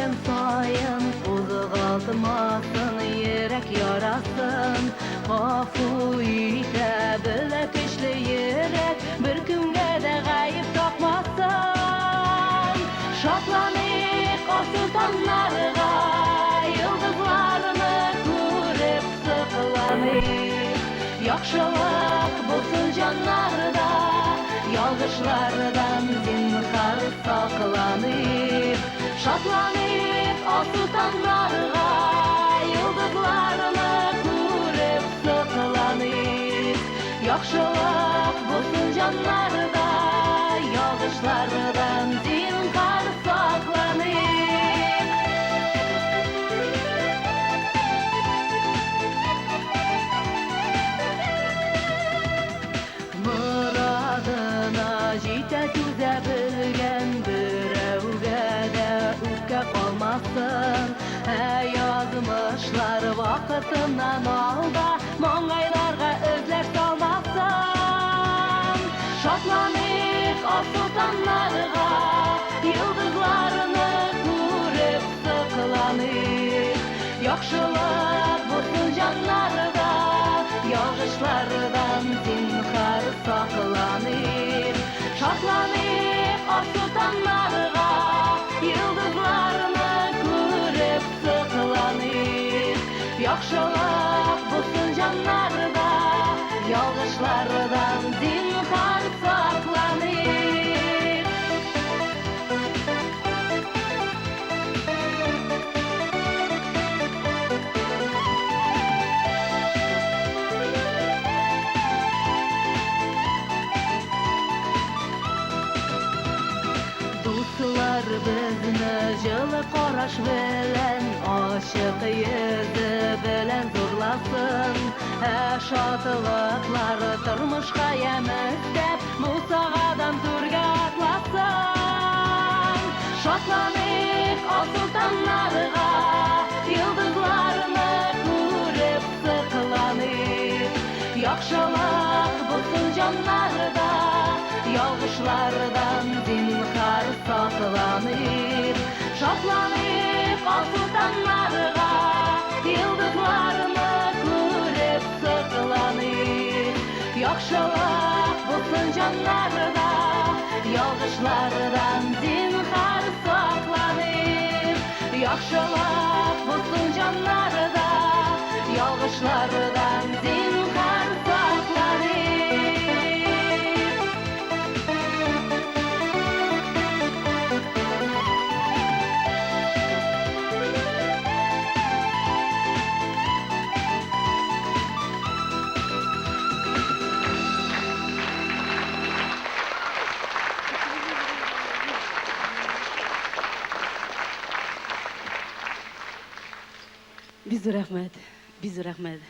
Ötken sayın uzağaltmasın yürek yarasın Gafu ite bile köşlü yürek bir günge de gayip takmasın Şatlanıp o sultanlarga yıldızlarını görüp sıkılanıp Yakşılık bulsun canlarda yalgışlardan zinhar saklanıp Şatlanıp o sultanlarga yıldızlarını görüp sıkılanıp Yakşılık bulsun canlarda yalgışlardan zinhar saklanıp Jite tüze bilgen birevge de ükke kalmasın Yazmışlar vakıtından alda Mangaylarga özlep salmasın Şatlanıp o sultanlarga yıldızlarını görüp sıkılanıp Yakşılık bulsun canlarda yağışlardan zinhar saklanıp Şatlanıp o sultanlarga yıldızlarını görüp sıkılanıp Yakşılık bulsun canlarda yağışlardan zinhar saklanıp Dostlar bizni жылы qaraş bilen aşık yüzü bilen zorlasın Şatılıklar turmuşqa yemiz dep Musa'dan türge atlasın Şatlanıp o sultanlarga yıldızlarını görüp sıkılanıp Yakşılık bulsun canlarda yağışlardan zinhar saklanıp Şatlanıp o sultanlarga yıldızlarını görüp sıkılanıp Yakşılık bulsun canlarda yağışlardan zinhar saklanıp Yakşılık bulsun canlarda yağışlardan zinhar saklanıp Biz рахмет.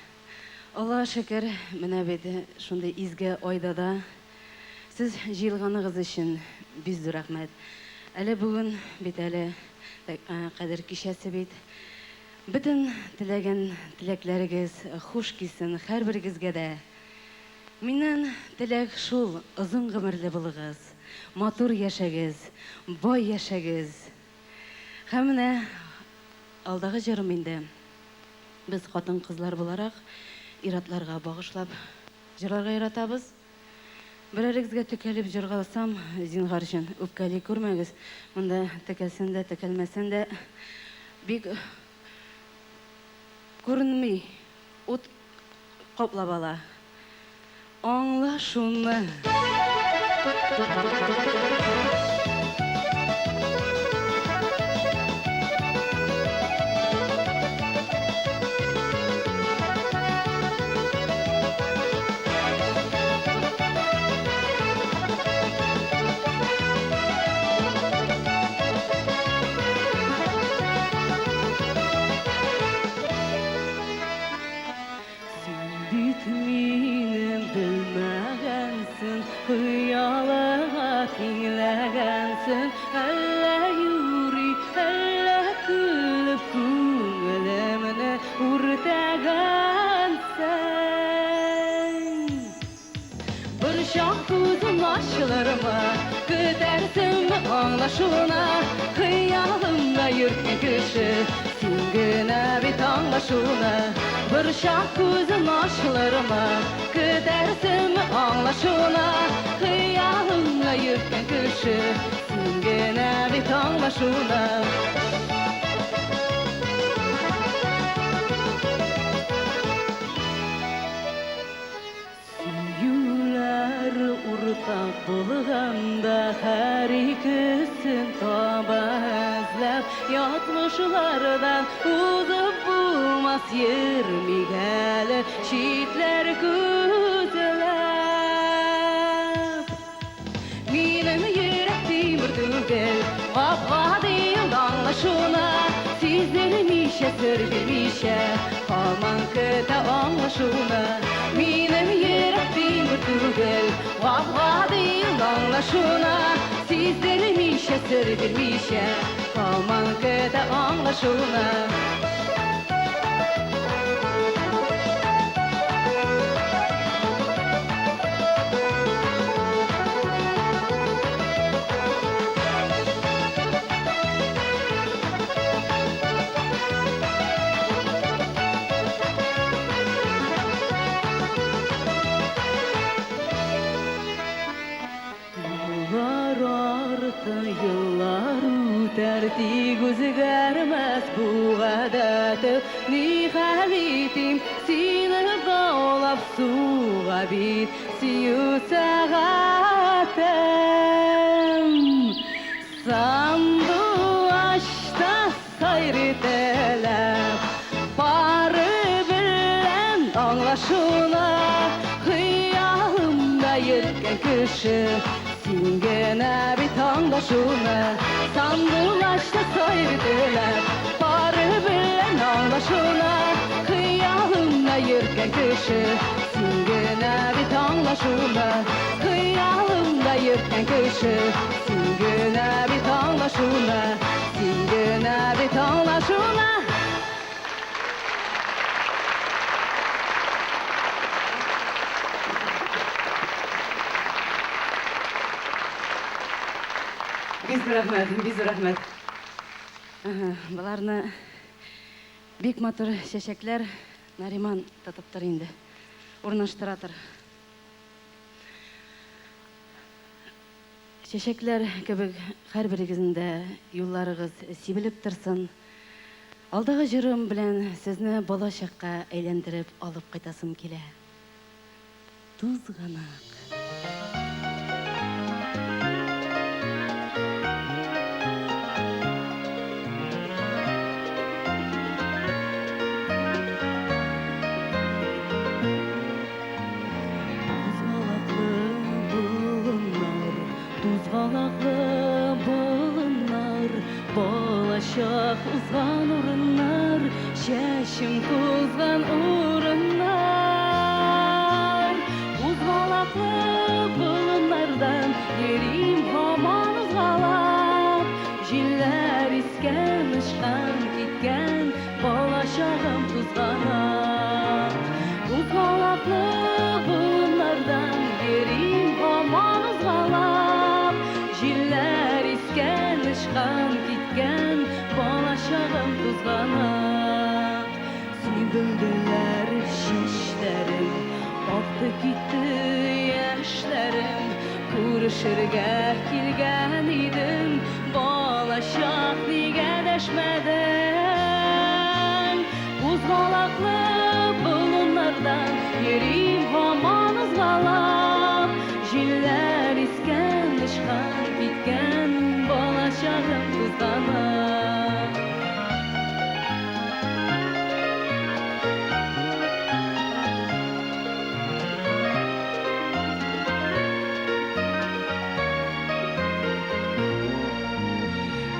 Аллаға шүкір, міне беді шундай изге ойдада сіз жиылғаныңыз үшін біз рахмет. Әлі бүгін бит әлі қадір кешесі бит. Бүтін тілеген тілеклеріңіз хуш келсін һәр біріңізге де. Менен тілек шул ұзын ғұмырлы болыңыз, матур яшәгез, бай яшәгез. Һәм менә алдағы жырым инде. Biz қатын қызлар боларақ иратларға бағышлап жырларға иратабыз. Бірәріңізге текеліп жырғаласам, зинғар үшін өпкәлі көрмәгіз. Мұнда текелсен де, текелмесен де бик көрінмей, от қоплап ала. Аңла шуны. Hıyalığa tinləgənsin Əllə yuri, əllə külüb Күңіліміні ұртәgənsin Bir şah kuzun aşılırma Kütərsin mi anlaşuna Hıyalımda yürken kişi Singine bit anlaşuna Bir şah gözüm aşılarıma Gidersin anlaşuna Hıyalımda yürken kişi Singine bit anlaşuna Urtak bulganda her ikisini taba izlep Yatmışlardan uzup bulmaz yer migeli Şiitler güzelep Minin yürektim ürtülgel Vapga değil anlaşuna Sizdirmişe sır bilmişe Aman kıta anlaşuna Minin yürektim ürtülgel Vapga değil anlaşuna Sizdirmişe sır bilmişe Aman kıta anlaşuna Yıllar üterdi gözgermez bu adatı Ni habitim seni bağlap suğa bit Siyu sağatım Sandu aşta sayretelep Barı bilen anlaşına Hıyalımda yürken kişi Singene bit anlaşuna Sandılaşta sayırdılar Barı bilen anlaşuna Hıyalımda yürken kişi Singene bit anlaşuna Hıyalımda yürken kişi Singene bit anlaşuna Singene bit anlaşuna Biz rahmet. Bularni bek матур шешеклер Нариман татыптыр инде. Урнаштыратыр. Шешеклер кебек һәрберегезнең дә юлларыгыз сибелеп торсын. Алдагы җырым белән сезне балачакка әйләндереп алып кайтасым килә. Тузганак. Tuzgalaklı bulunlar, balashaq uzgan urunlar, şeşim tuzgan urunlar. Tuzgalaklı bulunlardan yerim hamon uzgalak, jiller isken, ışkan kitken, balashaqım tuzganak. Tuzgalaklı bulunlardan yerim hamon uzgalak, jiller isken, ışkan kitken, balashaqım tuzganak. Sümbüldüler şişlerim, aktı gitti yaşlarım, kuruşurga kilgan idim, balashaq nega dashmading? Uzgalaklı bulunlardan yerim hamon uzgalak, jiller isken, ışkan kitken, balashaqım tuzganak.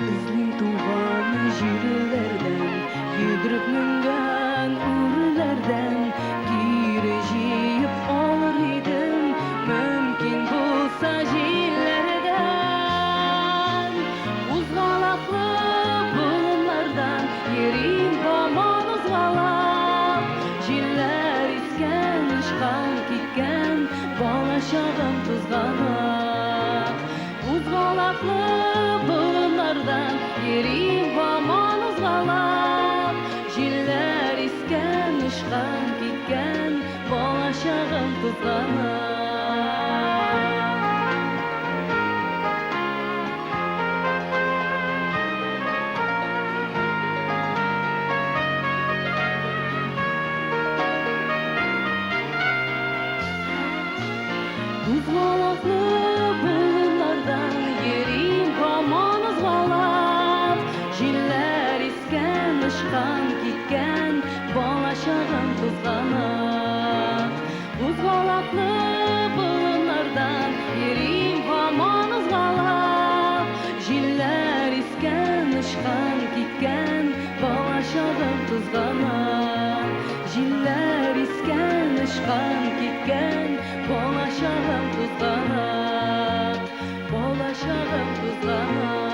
Bizning tuğan jirlerden, yugurib mingan urlardan, giri jiyib olur idim, mümkün bo'lsa jillardan. Uzgalaklı bulunlardan yerim hamon uzgalak, jiller isken, ışkan kitken, balashaqım tuzganak. Uzgalaklı kızgana. Uzmalaklı bulunlardan yerim aman ızgalap. Jiller isken, ışkan gitken, balaşağım kızganap. Uzmalaklı bulunlardan yerim aman ızgalap. Jiller isken, ışkan gitken, balaşağım kızganap. Jiller isken, ışkan gitken, balaşağım kızganap. Balaşağım kızganap.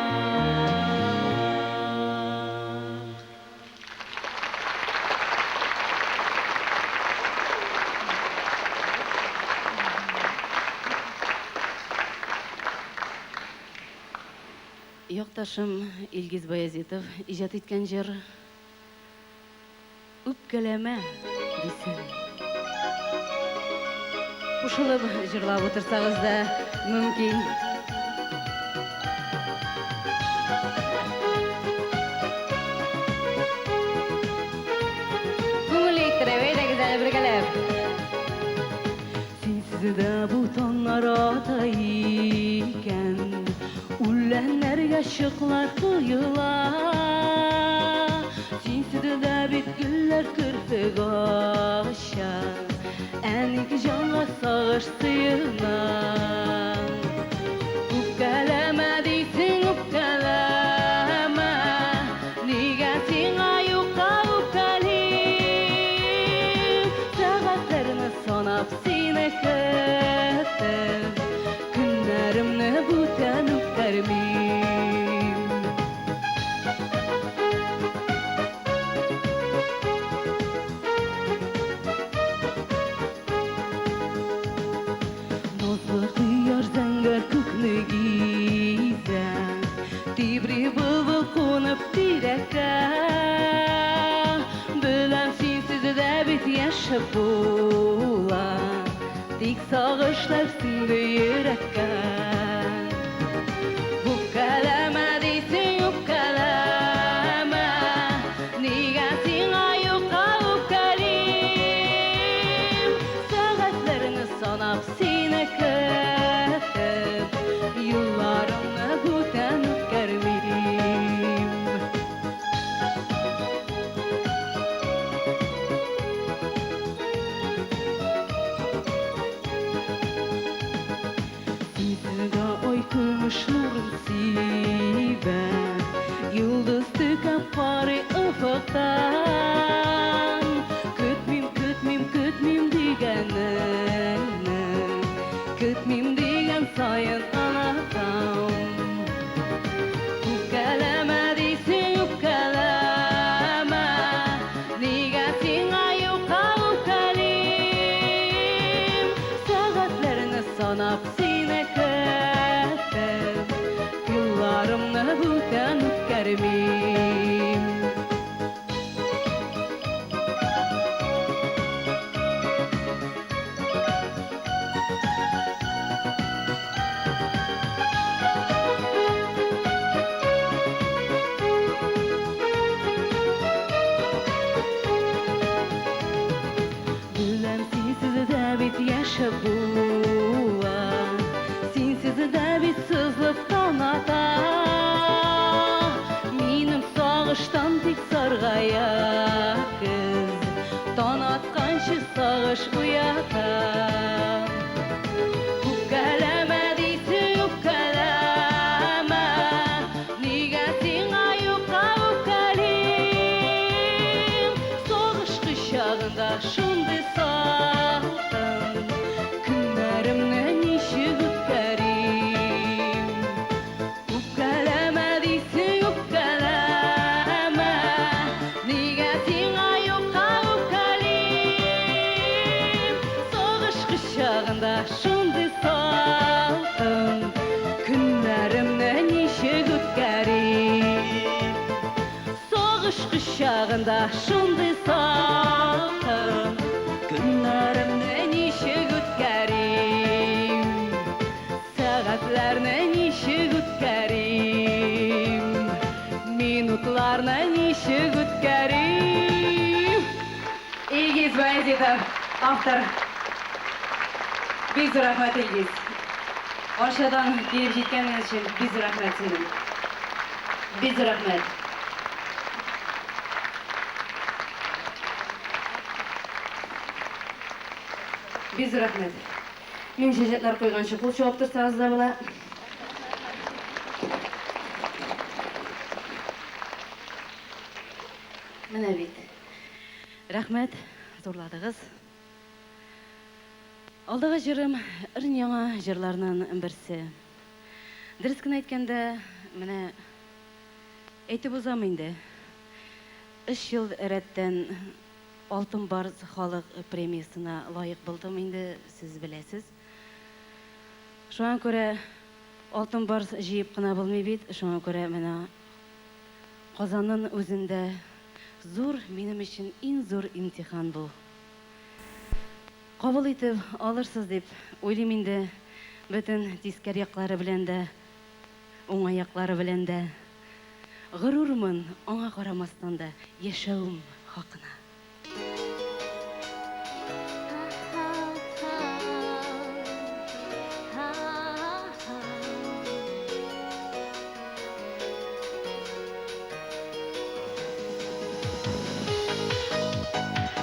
Yoqtaşım İlgiz Bayazitov ijat etken jер "Үпкелеме" десен. Ушылып жырлап отырсагыз да мөмкин. Күңелек тирәбәй дә гүзәл бергәләп. Синсез дә бу таңнар ата икән, үләннәргә чыклар коела. Синсез дә бит гөлләр керфек ача. Әнеке жанга сагыш сыйына. Үпкәләмә дисең, үпкәләмә. Нигә сиңа юкка үпкәлим? Сәгатьләрне санап сине көтәм. Көннәремне бүтән үткәрмим. Назлы кыяр зәңгәр күкне гизә, тибри былбыл кунып тирәккә. Беләм синсез дә бит яшәп була, тик сагышлар сиңде йөрәккә. Үпкәләмә дисең, үпкәләмә. Нигә сиңа юкка үпкәлим? Сәгатьләрне санап сине көтәм. Юлларымны бүтән үткәрмим. Синсезгә ай көмеш нурын сибә, йолдыз текәп карый офыктан. Көтмим, көтмим, көтмим дигәнеңне, көтмим дигән саен анатам. Үпкәләмә дисең, үпкәләмә. Нигә сиңа юкка үпкәлим? Сәгатьләрне санап сине көтәм. Юлларымны бүтән үткәрмим. Беләм синсез дә бит яшәп була, синсез дә бит сызлык таната. Минем сагыштан тик саргая көз, таң атканчы сагыш уята. Үпкәләмә дисең, үпкәләмә. Нигә сиңа юкка үпкәлим? Сагыш кочагында шундый сатым. Көннәремне ничек үткәрим? Үпкәләмә дисең, үпкәләмә. Нигә сиңа юкка үпкәлим? Сагыш кочагында шундый сатым. Көннәремне ничек үткәрим? Сагыш кочагында шундый сатым. Көннәремне ничек үткәрим? Сәгатьләрне ничек үткәрим, минутларны ничек үткәрим. Илгиз Баязитов, автор. Бик зур рәхмәт, Илгиз. Арчадан килеп җиткәнегез өчен бик зур рәхмәт сезгә. Бик зур рәхмәт. Бик зур рәхмәт. Мин җәҗәтләр куйганчы кул чабып торсагыз да була. Менә бит. Рәхмәт, зурладыгыз. Алдагы җырым яңа җырларның берсе. Дөрес кенә әйткәндә, менә әйтеп узам инде. 3 ел рәттән Алтын Барс халык премиясына лайык булдым инде, сез беләсез. Шуңа күрә Алтын Барс җыеп кына булмый бит, шуңа күрә менә Казанның үзендә зур, минем өчен иң зур имтихан бу. Кабул итеп алырсыз дип уйлыйм инде, бөтен тискәр яклары белән дә, уңай яклары белән дә. Горурлымын аңа карамастан да яшәүем хакына.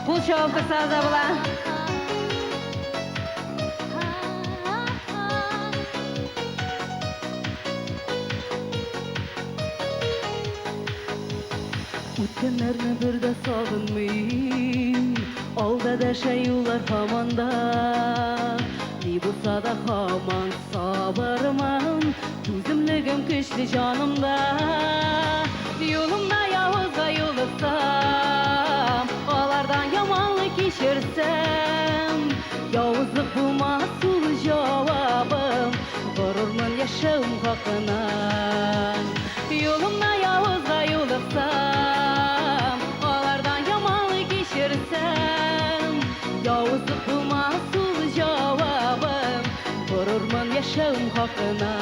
Кул чабып торсагыз да була. Үткәннәрне бер дә сагынмыйм, алда дәшә юллар һаман да. Ни булса да һаман сабырмын, түземлегем көчле җанымда. Юлымда явызга юлыксам, алардан яманлык кичерсәм, явызлык булмас ул җавабым, горурлык яшәүем хакына. Юлымда явызга юлыксам, алардан яманлык кичерсәм, явызлык булмас ул җавабым, горурлык яшәүем хакына.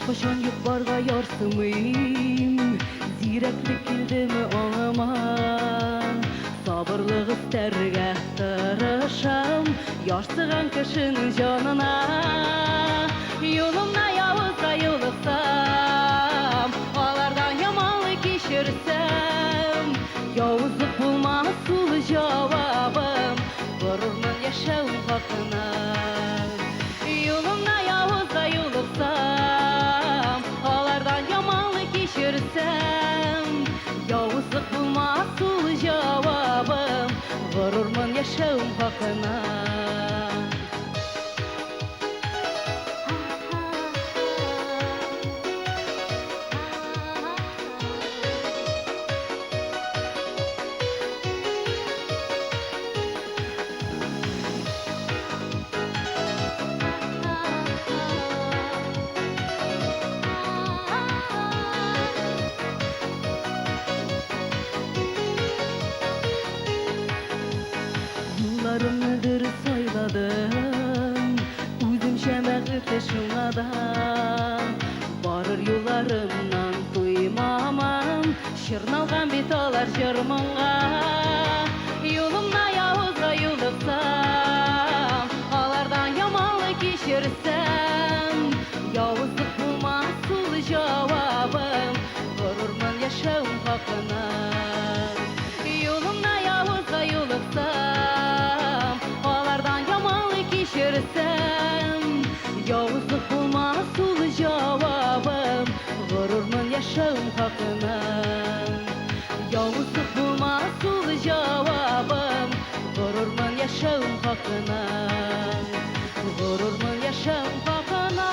Кашан юк-барга ярсымыйм, зирәклек килдеме аңыма. Сабырлык өстәргә тырышам, ярсыган кешенең җанына. Юлымда явызга юлыксам, алардан яманлык кичерсәм, явызлык булмас ул җавабым, горурлык яшәүем хакына. Юлымда явызга юлыксам, явызлык булмас ул җавабым, горурлык яшәүем хакына. Yollarımı dürüst sayladım, Үземчә бәхетле шуңа да. Барыр юлларымнан туймамам, Чырналган бит алар җыр-моңга. Юлымда явызга юлыксам, алардан яманлык кичерсәм, явызлык булмас ул җавабым, горурлык яшәүем хакына. Юлымда явызга юлыксам, алардан яманлык кичерсәм, явызлык булмас ул җавабым, горурлык яшәүем хакына. Явызлык булмас ул җавабым, горурлык яшәүем хакына. Горурлык яшәүем хакына.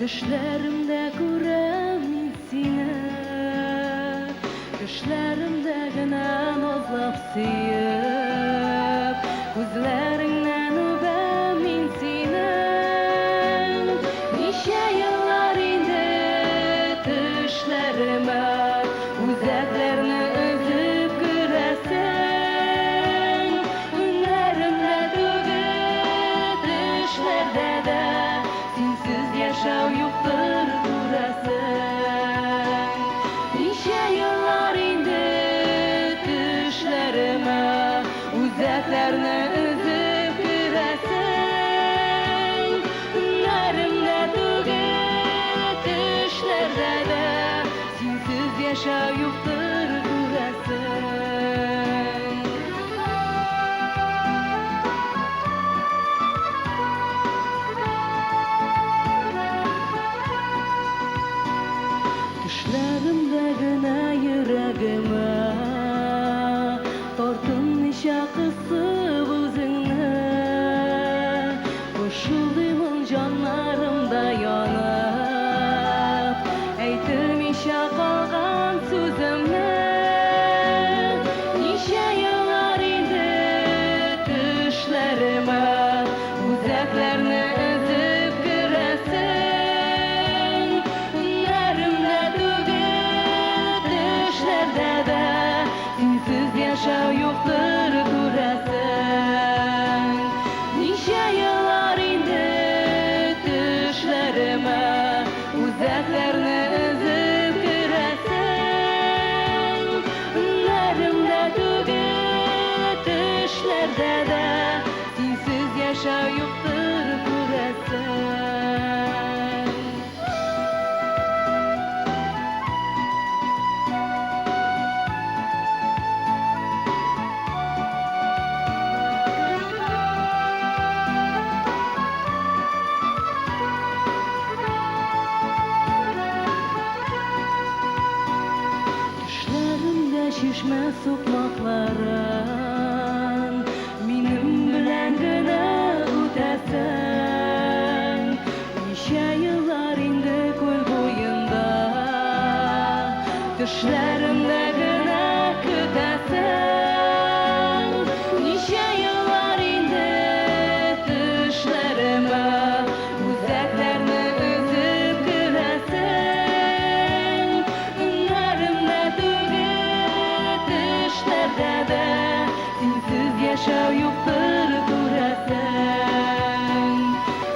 Düşlerimde görem seni, düşlerimde gene nazlap sıyıp, gözlerinden öpem seni. Nice yıllar indi düşlerime, uzaklarını özüp göresin. Günlerimde tügüp düşlerde de sensiz yaşav yoktur göresin. Nice yıllar indi düşlerime, uzaklarını özüp göresin. Günlerimde tügüp düşlerde de sensiz yaşav yoktur göresin. Düşlerimde gene yüreğime tortun şakısı buzunla, koşulduğumun canlarımda yanıp, eytim işe kalgan sözümle. Nice yıllar indi düşlerime, uzaklarını özüp göresin. Günlerimde tügüp düşlerde de sensiz yaşav yoktur göresin. Nice yıllar indi düşlerime, uzaklarını özüp göresin. Günlerimde tügüp düşlerde de sensiz yaşav yoktur göresin. Düşlerimde şişme sokmakların, benim bilen gene ötesin. Nice yıllar indi koy boyunda, düşlerimde gene kütesin. Nice yıllar indi düşlerime, uzaklarını özüp göresin. Günlerimde tügüp düşlerde de sensiz yaşav yoktur göresin.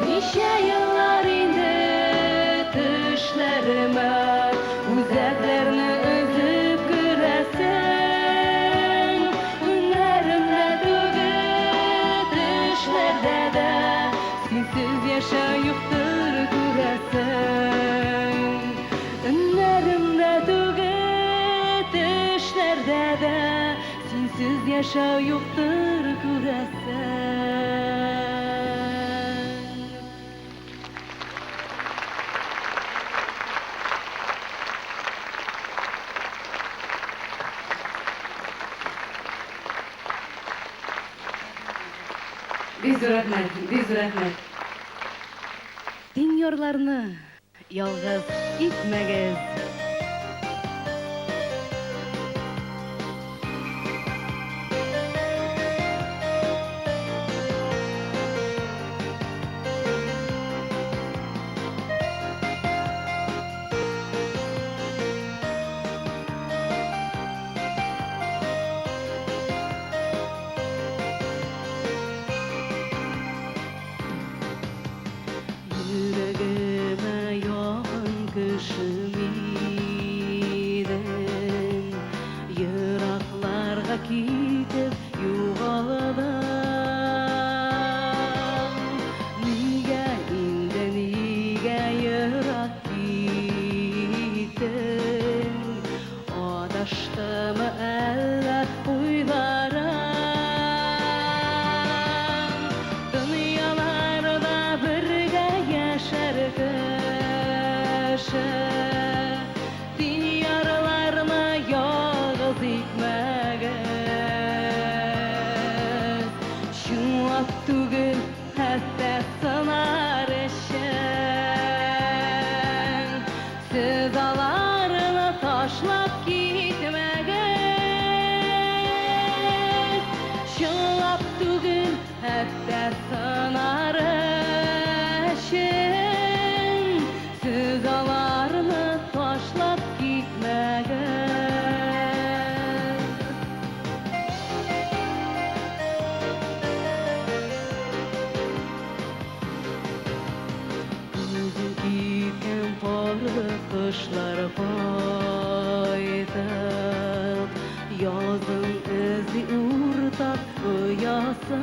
Nice yıllar indi düşlerime, uzaklarını özüp göresin. Günlerimde tügüp düşlerde de sensiz yaşav yoktur göresin. Günlerimde tügüp düşlerde de sensiz yaşav yoktur göresin. Biz rahmet. Dinyorlarını yalğız itmegiz. Yüreğime yağan kışım idin, yıraklarga kitip yoğalam. Niga indi, niga yırak gittin, adaştımı elle uylarım. Dünyalarda birge yaşar kışım. karlı kışlar koyduk, yazın izi urtab uyasam,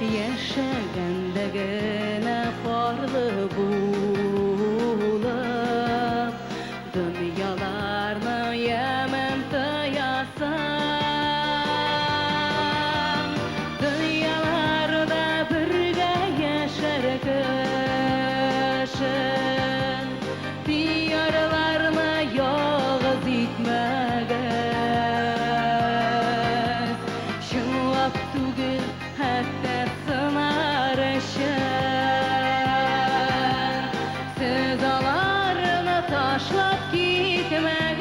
yaşagandagina karlı bulup, dünyalarını yaman tayasam, dünyalarda birge yaşar kışın, diyarlarına yağız itmegez, şunlap tugil hatta sınar eşen, siz alarını taşlap gitmegez,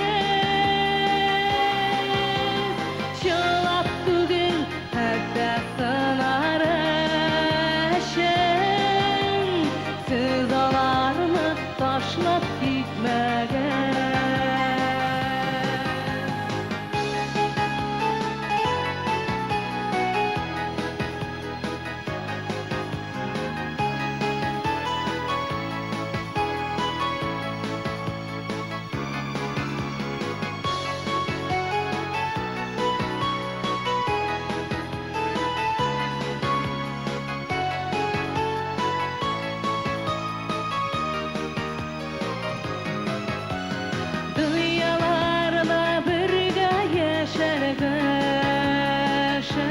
şunlap tugil hatta sınar eşen, siz alarını taşlap gitmegez. Dünyalarda birge yaşar kışın,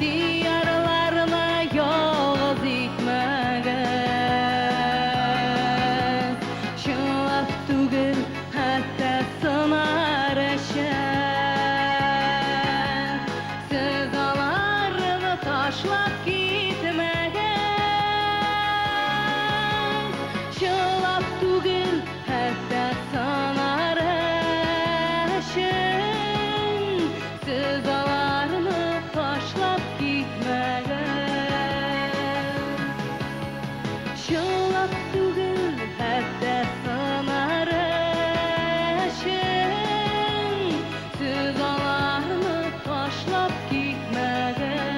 diyarlarına yağız itmegez, şunlap tugil hatta sınar eşen, siz alarını taşlap gitmegez, şunlap tugil hatta sınar eşen, siz alarını taşlap gitmegez, şunlap tugil hatta sınar eşen, siz alarını taşlap gitmegez,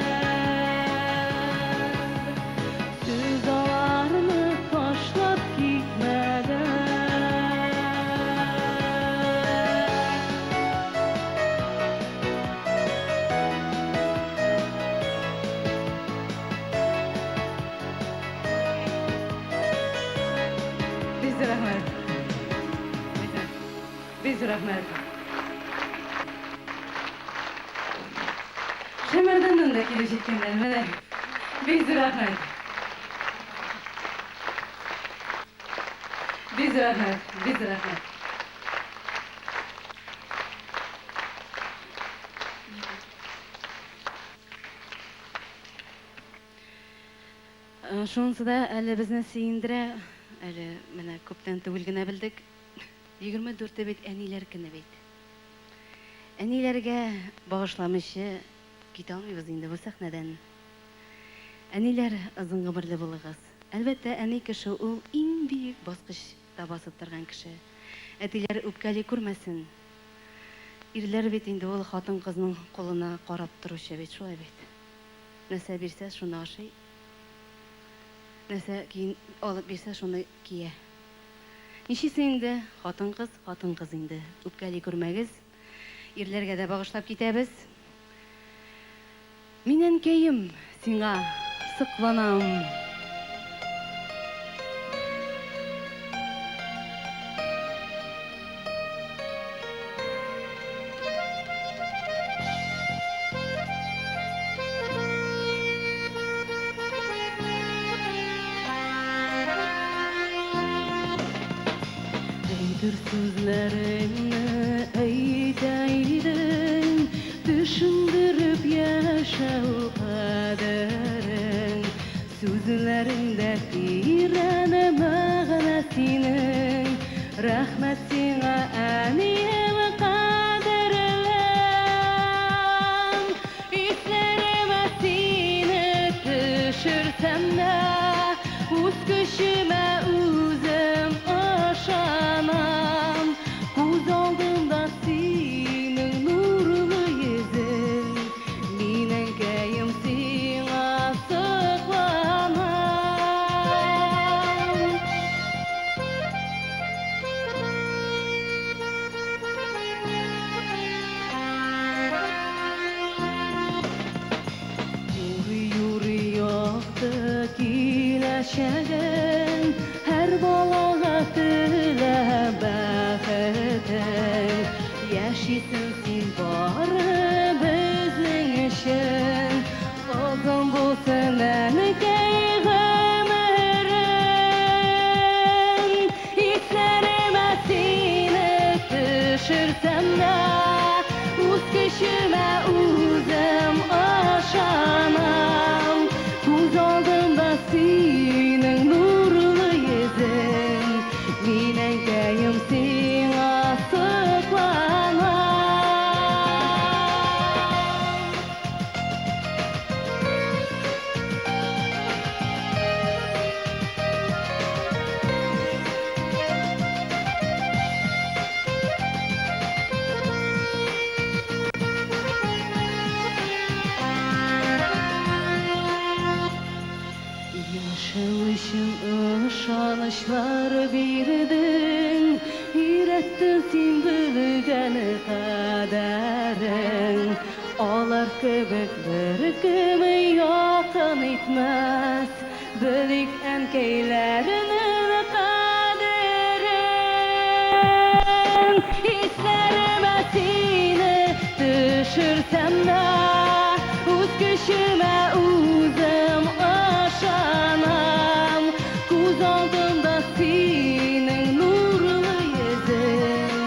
siz alarını taşlap gitmegez. Biz rahmet. Biz rahmet. Şemerden de kelişekkenler mene. Biz rahmet. Biz rahmet. Biz rahmet. Şunысы да әле безне сөендерә, әле менә күптән түгел генә белдек. 24 бит әниләр көне бит. Әниләргә багышламыйча китә алмыйбыз инде бу сәхнәдән. Әниләр, озын гомерле булыгыз. Әлбәттә, әни кеше ул иң бик баскычта басып торган кеше. Әтиләр үпкәли күрмәсен. Ирләр бит инде ул хатын кызның кулына карап торучы бит, шулай бит. Нәрсә бирсә, шуны ашый. Нәрсә алып бирсә, шуны кия. Ничесе инде, хатын кыз инде. Үпкәли күрмәгез. Ирләргә дә багышлап китәбез. Мин әнкәем, сиңа сыкланам. Әйтер сүзләреңне әйтәйдең, düşündürüp yaşau kaderin, sözlerinde tirene mağnasının, rahmet sana aniyem kaderim. İslerime seni düşürsem de, uz köşüme uzum aşamam, kuz aldığımda senin nurlu yüzün, minen kayım sana saklanam. яшәгән, һәр балага теләп бәхетен. Яшисең син бары безнең өчен, озын булсын әнекәй гомерең. Исләремә сине төшерсәм дә, үз көчемә үзем ышанам. Күз алдымда синең нурлы йөзең, минәкәем сиңа сокланам. Яшәү өчен ышанычлар бирдең, өйрәттең син белгәне кадәрең. Алар кебек беркем якын итмәс, белик әнкәйләренең кадерен. Исләремә сине төшерсәм дә, үз көчемә үзем ышанам. Күз алдымда синең нурлы йөзең,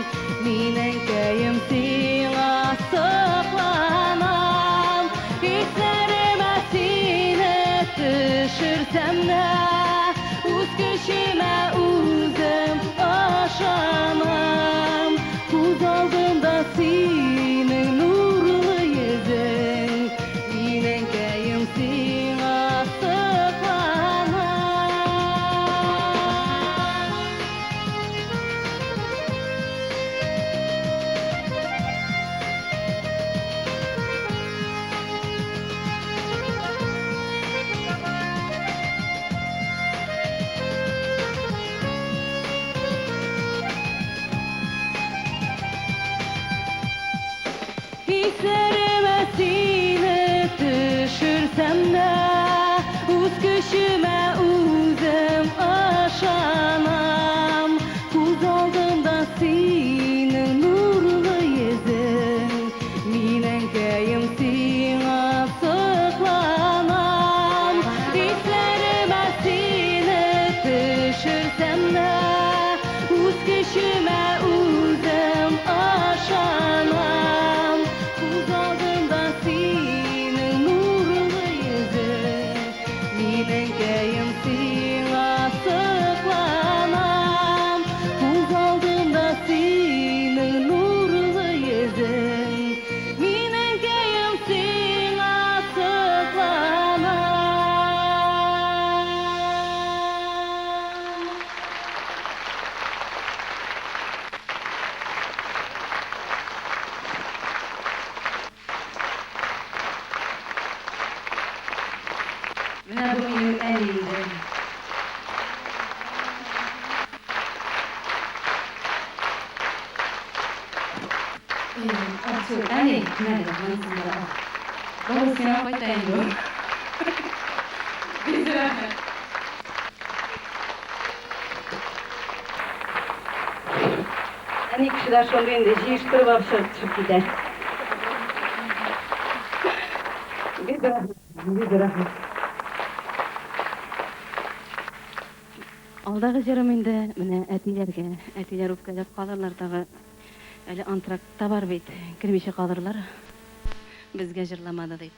минәкәем сиңа сокланам. Исләремә сине төшерсәм дә, үз көчемә үзем ышанам. Күз алдымда синең нурлы йөзең, минәкәем сиңа сокланам. Исләремә сине төшерсәм дә, үз көчемә үзем ышанам. Күз алдымда синең нурлы йөзең, минәкәем сиңа сокланам. Исләремә сине төшерсәм дә, үз көчемә үзем ышанам. Күз алдымда синең нурлы йөзең, минәкәем сиңа сокланам. Күз алдымда синең нурлы йөзең, минәкәем сиңа сокланам. Менә бу минем әнием. Әни, менә монысында. Бу сиңа кайтайын бу. Әни кешеләр шундый инде җыештырып алып чыгып китә. Бик рәхмәт. Алдагы җырым инде менә әтиләргә, әтиләр үпкәләп калырлар тагы. Әле антрактта бар бит, кирмичә калырлар. Безгә җырламады дип.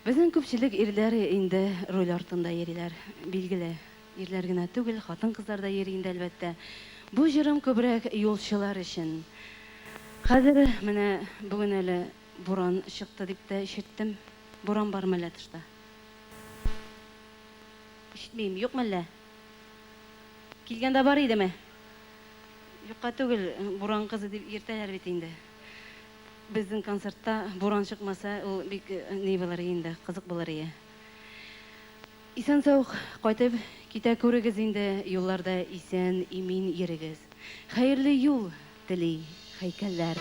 Безнең күпчелек ирләр инде роль артында йөриләр. Билгеле, ирләр генә түгел, хатын-кызлар да йөри инде әлбәттә. Бу җырым күбрәк юлчылар өчен. Хәзер менә бүген әле буран чыкты дип тә ишеттем. Буран бармы әле тышта? Ишетмим, юкмы әллә? Килгәндә бар идеме? Юкка түгел, буран кызы дип йөртәләр бит инде. Безнең концертта буран чыкмаса, ул бик ни булыр инде, кызык булыр ие. Исән саук кайтып китә күрегез инде, юлларда исән имин йөрегез. Хәерле юл тели һәйкәлләр.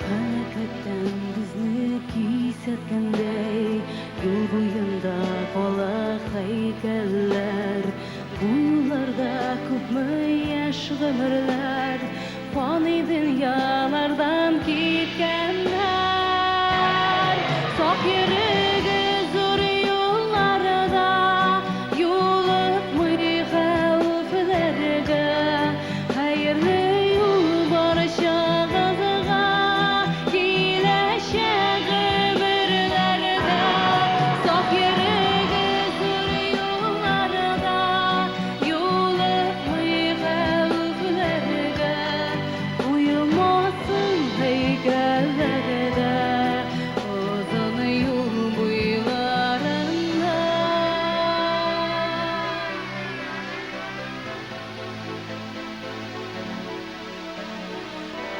Hakikaten bizni kissetkendey yol boyunda kala heykeller Bunlarda küpmü yaş ömürler Fani dünyalardan gitkenler Saf yürüge zor yollarda Yolukmı havflerge Hayırlı yol barışa gazıga Gileşe ömürlerde Saf yürüge zor yollarda Yolukmı havflerge Uyumasın heykellerde Ozan yol boylarında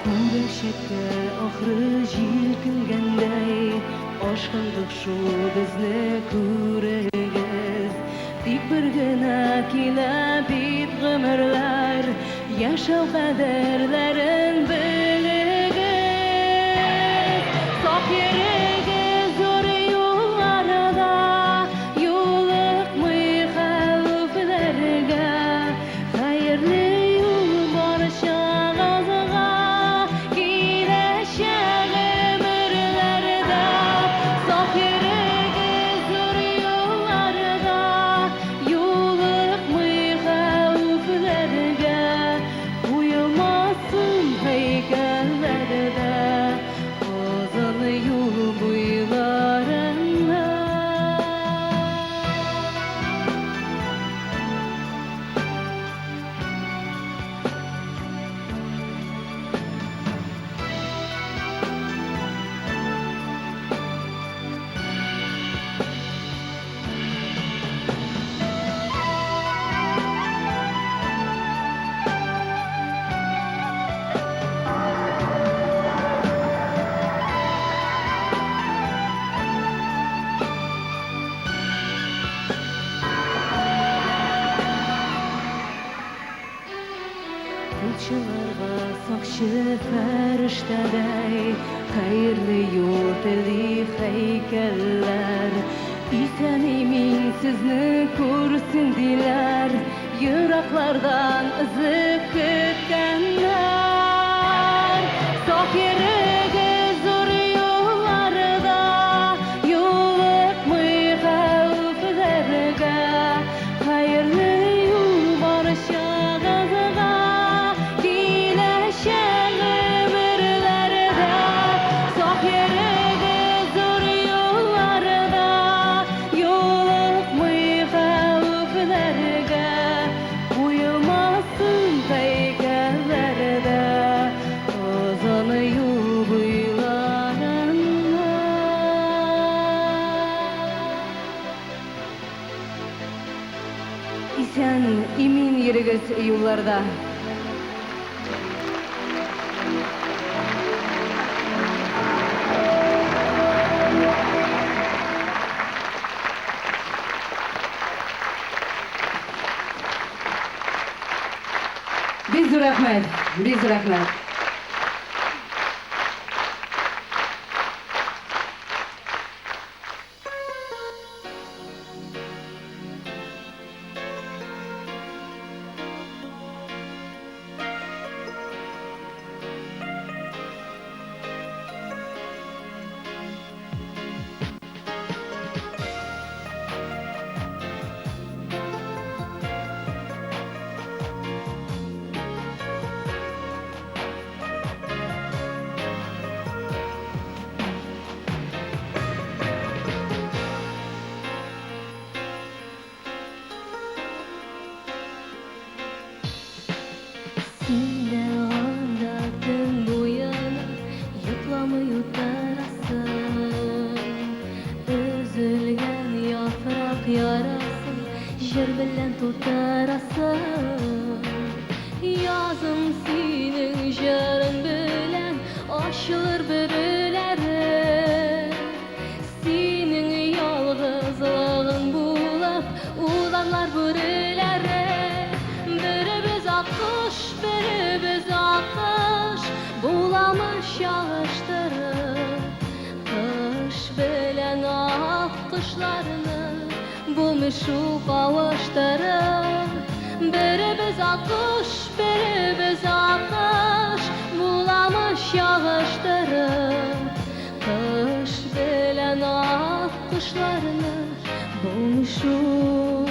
Күңел шетке ахры җилкенгәндәй Ашкындык шул безне күрегез Тик бер генә килә бит гомерләр Яшәү кадерләрен белегез Сак йөрегез зур юлларда Юлыкмый хәвефләргә Хәерле юл барча газга Киләчәк ömürләрдә Сак йөрегез зур юлларда Юлыкмый хәвефләргә Уйылмасын һәйкәлләрдә Озын юл буйларында Кулчыларга сакчы фәрештәдәй Хәерле юл тели һәйкәлләр Исән-имин сезне күрсен диләр Ераклардан өзеп көткәннәр Сак йөрегез зур юлларда Юлыкмый хәвефләргә Хәерле юл барча газга Киләчәк ömürләрдә Сак йөрегез зур юлларда Юлыкмый хәвефләргә Уйылмасын һәйкәлләрдә Озын юл буйларында Исән-имин йөрегез юлларда Biz рәхмәт, biz рәхмәт. Сине аңдадым буяна, йокламый утарасың. Өзелгән яфрак ярасын, җыр белән тутарасың. Язым синең җырың белән, ачылыр бөреләре. Синең ялгызлыгың булып, уланлар бүреләре. Birimiz akış, birimiz akış Bulamı çağıştır bulmuş şu kavuşturur. Birimiz akış, birimiz akış, bulamış yağıştırır. Kış bilen akışlarını bulmuşum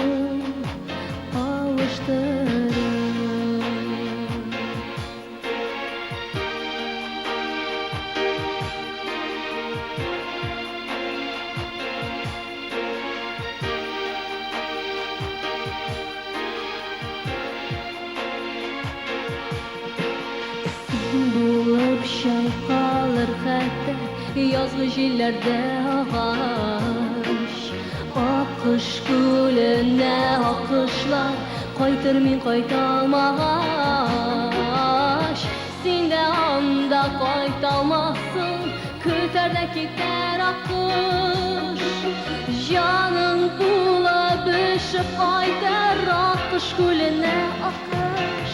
kavuşturur. Bulup şayqalır xəttə yazlı jillerde ağaç. Akış gülüne akışlar qaytırmin qaytalmağaç. Sen de anda qaytalmazsın, kütər də gider akış. Canın bula düşüp qaytar akış gülüne akış.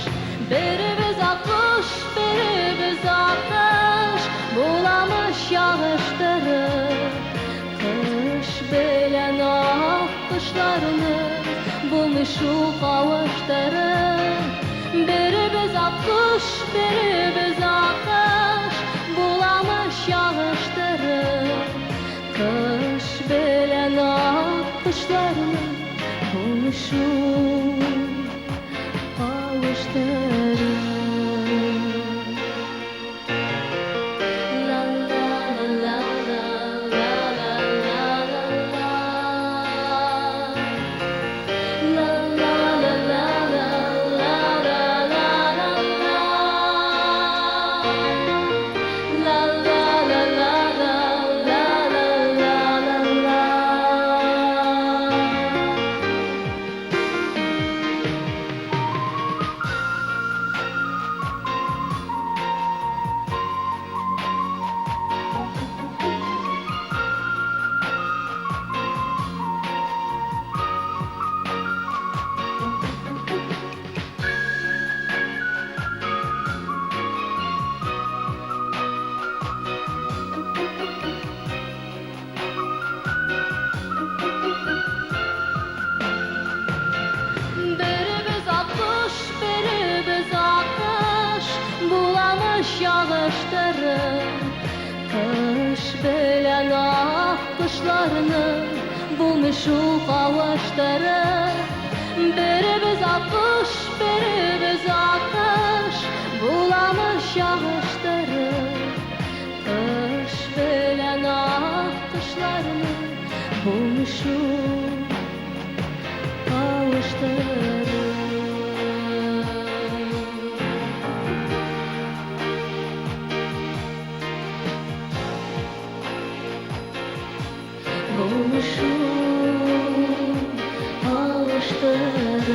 Birimiz akış, birimiz akış, bulamış yağıştırır. Kış bilen akışlarını bulmuşu kavuşturur. Birimiz akış, birimiz akış, bulamış yağıştırır. Kış bilen akışlarını bulmuşu kavuşturur. La la la la la la la la la. La la la la la la la la la la. La la la la la la la la la. Birimiz akış, birimiz akış, bulamış yağıştırır. Kış bilen akışlarını bulmuşu kavuşturur. Birimiz akış, birimiz akış, bulamış yağıştırır. Kış bilen akışlarını bulmuşu kavuşturur. Bulmuşum kavuşturur.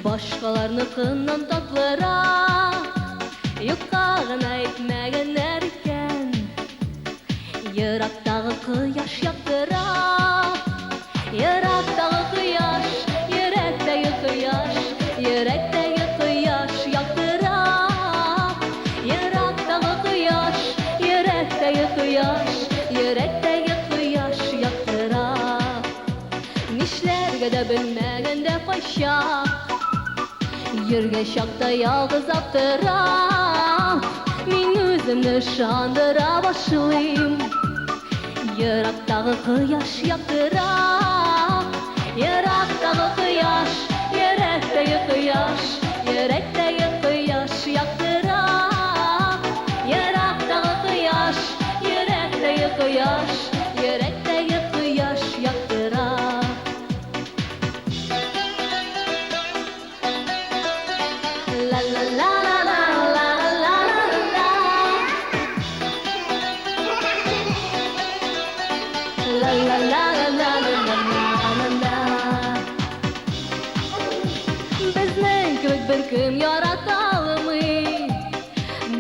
Başkalarınınkından tatlırak Yukarın etmeyenler iken Yıraktağı kıyaş yaptırak Yıraktağı kıyaş, yürekteki kıyaş Yürekteki kıyaş yaktırak Yıraktağı kıyaş, yürekteki kıyaş Yürekteki kıyaş yaktırak Yürgen şakta yalğız aptırap Min özümni şandıra başlayım Yıraktağı kıyaş yaktıra Yıraktağı kıyaş Yürekteki kıyaş Yürekteki kıyaş yaktıra Yıraktağı kıyaş Yürekteki kıyaş Yürekteki kıyaş yaktıra La la la la la la la la La la la la la la la Bizning kibik bir kim yarata olmay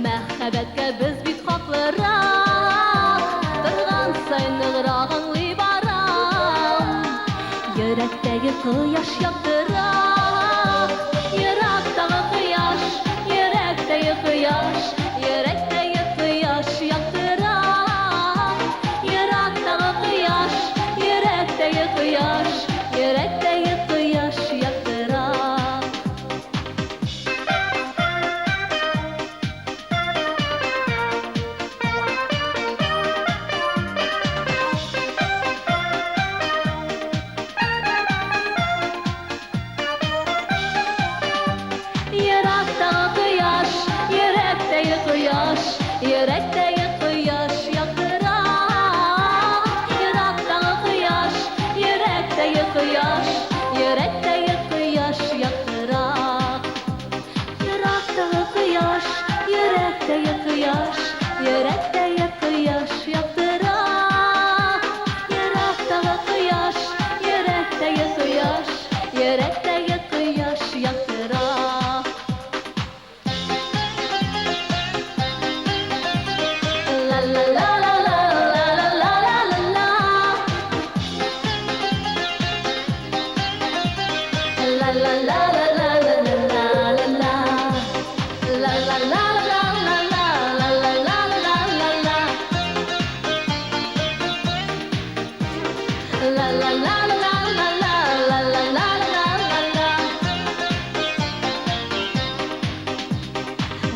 Мәхәббәткә без бит хаклырак Торган сайын нығрак аңлый барам Йөрәктәге кояш яктыра Йөрәктәге кояш Йөрәктәге кояш Йөрәктәге кояш яктыра Йөрәктәге кояш Йөрәктәге кояш Йөрәктәге кояш яктыра Yıraktaki kıyaş, yürekteki kıyaş, yürekteki kıyaş yaktıra. Yıraktaki kıyaş, yürekteki kıyaş, yürekteki kıyaş yaktıra. Yıraktaki kıyaş, yürekteki kıyaş, yürekteki kıyaş yaktıra. Yıraktaki kıyaş, yürekteki kıyaş, yürekteki kıyaş yaktıra. La la la la la la la la la la La la la la la la la la la La la la la la la la la la la la la La la la la la la la la la la la la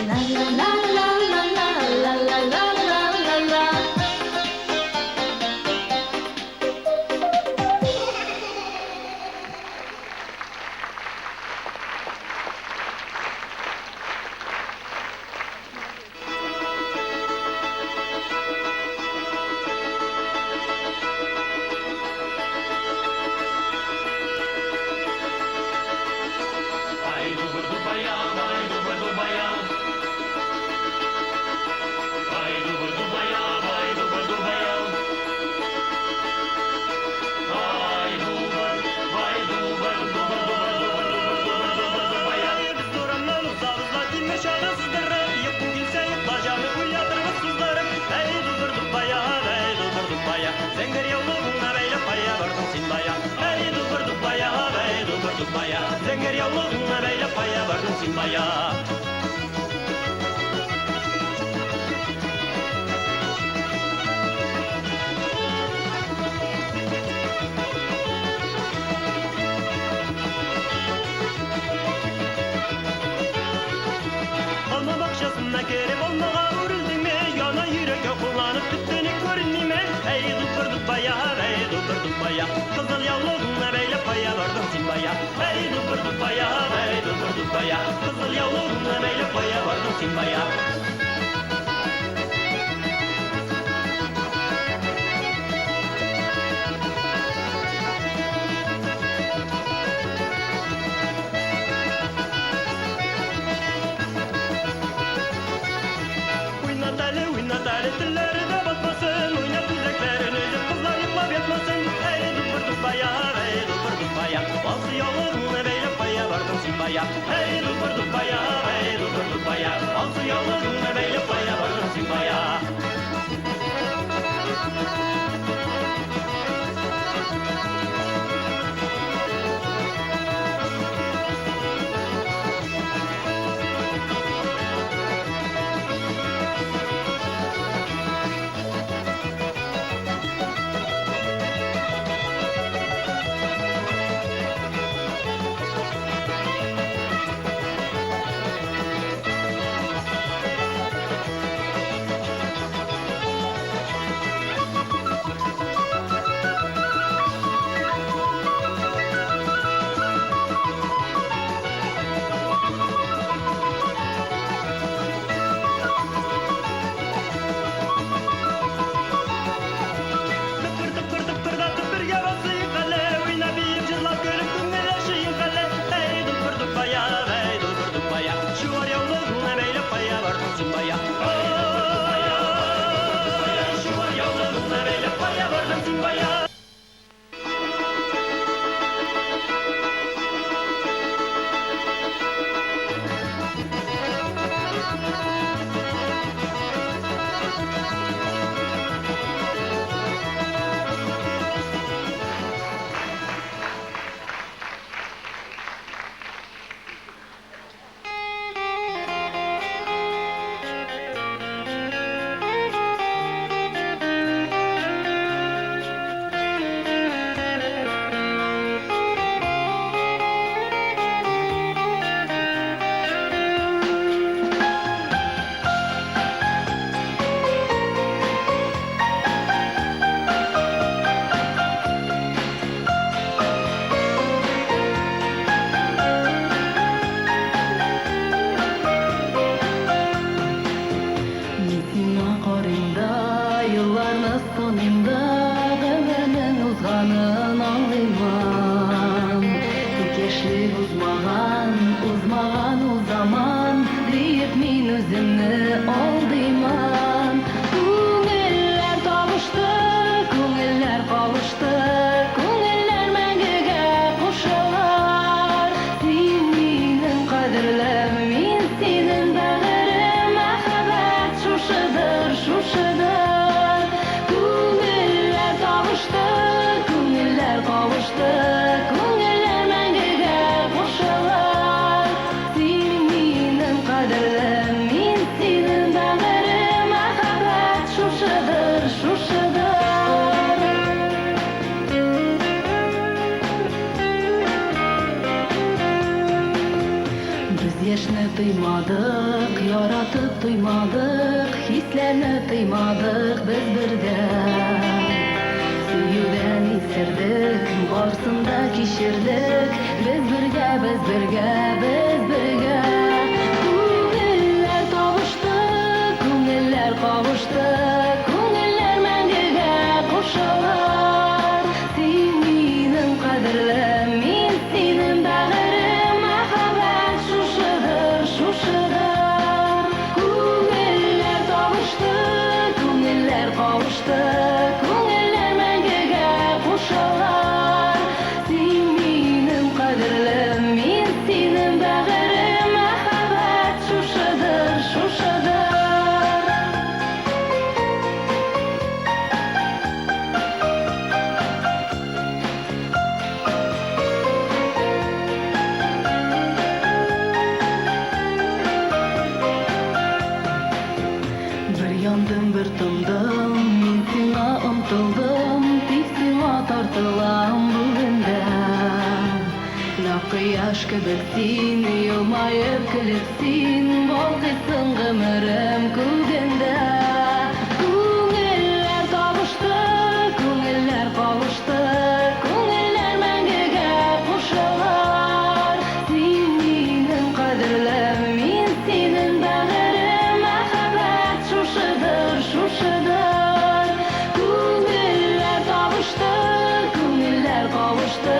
La la la la la la la la la la la Zengər yavluğuna bəylə paya vardın Simbaya Alma bakşasına kerip olmağa uğruldun me Yana yüreke kullanıp tüttünü görünmü me Ey dupurduk baya, ey dupurduk baya Kızıl yavluğuna bəylə paya vardın Simbaya Ey dupurduk baya, ey dupurduk baya Kızıl yavluğuna bəylə paya vardın Simbaya Oynat ali dilleri de batmasın Oynat yüreklerini de kızlar yıkmap yatmasın Ey dupurduk baya, ey dupurduk baya Alsı yavluğuna bəylə paya vardın Simbaya Ey dupurduk baya, ey dupurduk baya Alsı yavluğuna özümü aldıyman. Күңелләр табышты, күңелләр кавышты, күңелләр мәңгегә кушылар. Син минем кадерлем, мин синең бәгырем, мәхәббәт шушыдыр, шушыдыр. Күңелләр табышты, күңелләр кавышты, күңелләр мәңгегә кушылар. Син минем кадерлем, мин синең бәгырем, мәхәббәт шушыдыр, шушыдыр. Biz яшьне тыймадык, яратып туймадык, хисләрне тыймадык без бердә. Сөюдән исердек, барсын да кичердек, без бергә, без бергә, без бергә. Күңелләр табышты, күңелләр кавышты, күңелләр мәңгегә кушылар. Син минем кадерлем, мин синең бәгырем, мәхәббәт шушыдыр, шушыдыр. Күңелләр табышты, күңелләр кавышты, күңелләр мәңгегә кушылар. Син минем кадерлем, мин синең бәгырем, мәхәббәт шушыдыр, шушыдыр. Bir yandım, bir tındым, min сиңа омтылдым, тик сиңа тартылам бүгендә. Нәкъ кояш кебек син, елмаеп көлеп син, балкыйсың гомерем күгендә. Күңелләр табышты, күңелләр кавышты, күңелләр мәңгегә кушылар. Син минем кадерлем, мин синең бәгырем, мәхәббәт шушыдыр, шушыдыр. Күңелләр табышты, күңелләр кавышты,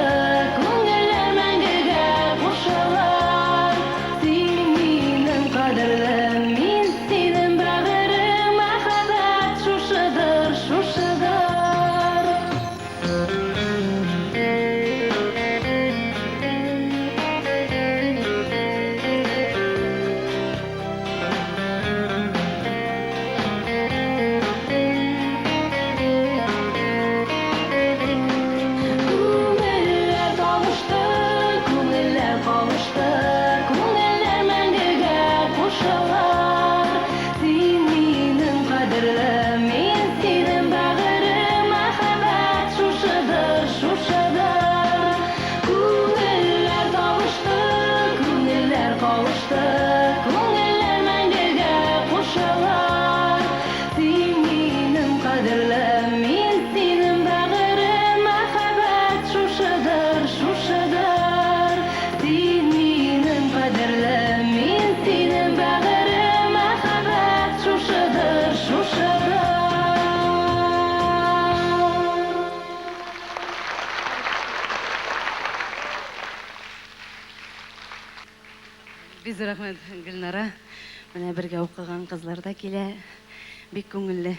күңелләр мәңгегә кушылар. Син минем кадерлем, мин синең бәгырем, мәхәббәт шушыдыр, шушыдыр. Күңелләр табышты, күңелләр кавышты, күңелләр мәңгегә кушылар. Син минем кадерлем, мин синең бәгырем, мәхәббәт шушыдыр, шушыдыр. Күңелләр табышты, күңелләр кавышты, күңелләр мәңгегә кушылар. Син минем кадерлем, мин синең бәгырем, мәхәббәт шушыдыр, шушыдыр. Син минем кадерлем, мин синең бәгырем, мәхәббәт шушыдыр, шушыдыр. Biz рәхмәт Гөлнара. Менә бергә укыган кызлар да килә. Бик күңелле.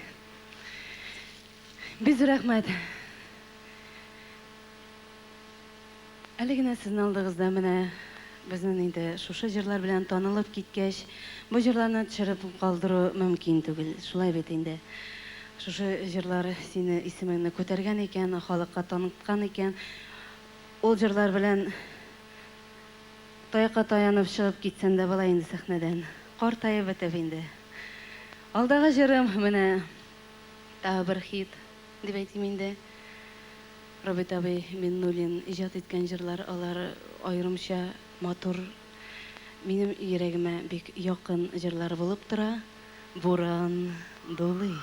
Biz рәхмәт. Әле генә сезнең алдыгызда менә безнең инде шушы җырлар белән танылып киткәч, бу җырларны төшереп калдыру мөмкин түгел. Шулай бит инде. Шушы җырлар сине исемеңне күтәргән икән, халыкка таныткан икән. Ул җырлар белән таякка таянып чыгып китсәң дә була инде сәхнәдән. Картаеп бетеп инде. Алдагы җырым менә тагы бер хит дип әйтим инде. Роберт абый Миннуллин иҗат иткән җырлар, алар аерымча матур, минем йөрәгемә бик якын җырлар булып тора. Буран дулый.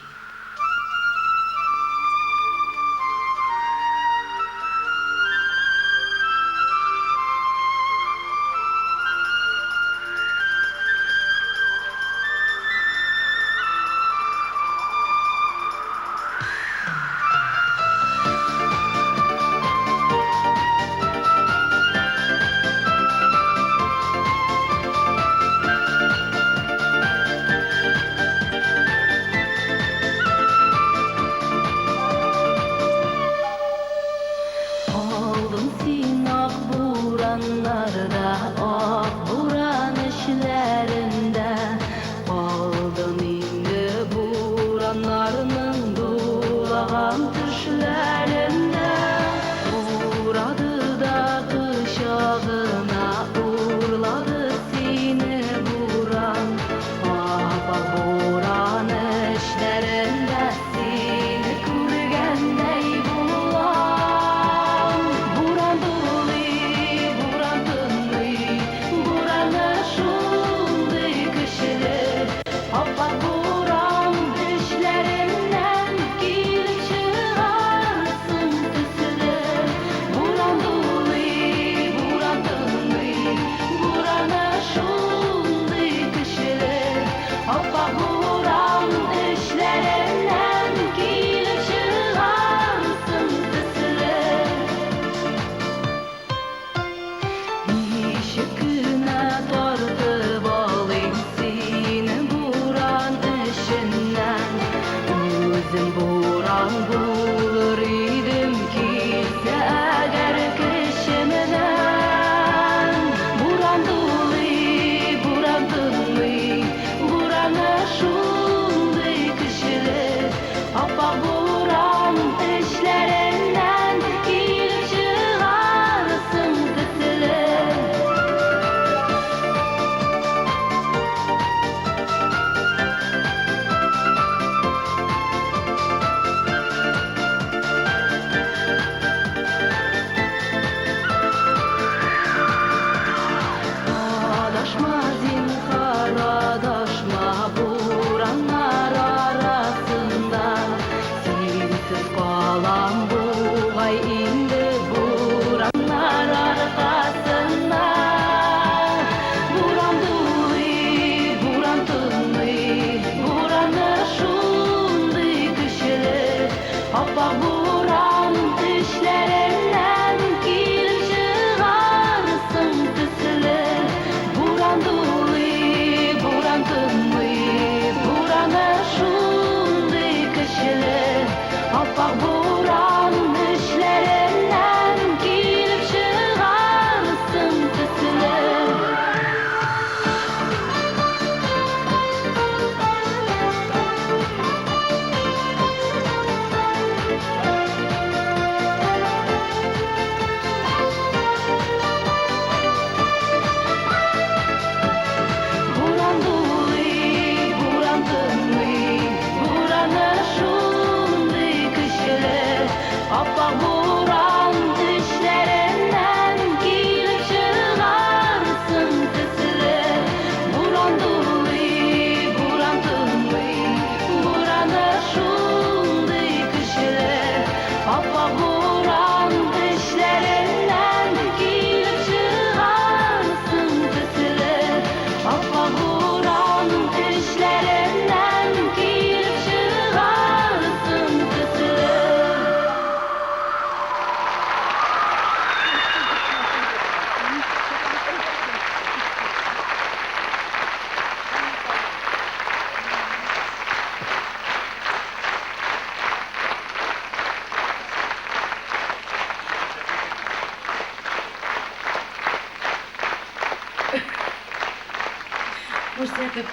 Күрсәтеп.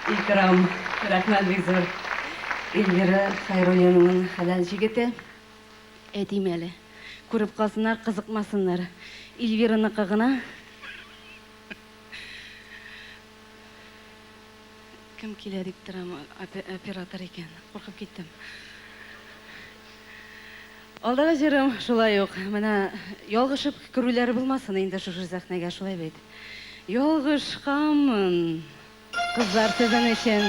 Икрам, рәхмәт бик зур. Эльвира Хайруллинаның хәләл җегете. Әйтим әле. Күреп калсыннар, кызыкмасыннар. Эльвираныкы гына. Кем килә дип торам, оператор икән. Куркып киттем. Алдагы җырым шулай ук. Менә ялгышып керүләре булмасын инде шушы сәхнәгә, шулай бит. Ялгышканмын. Кызлар сезон өчен.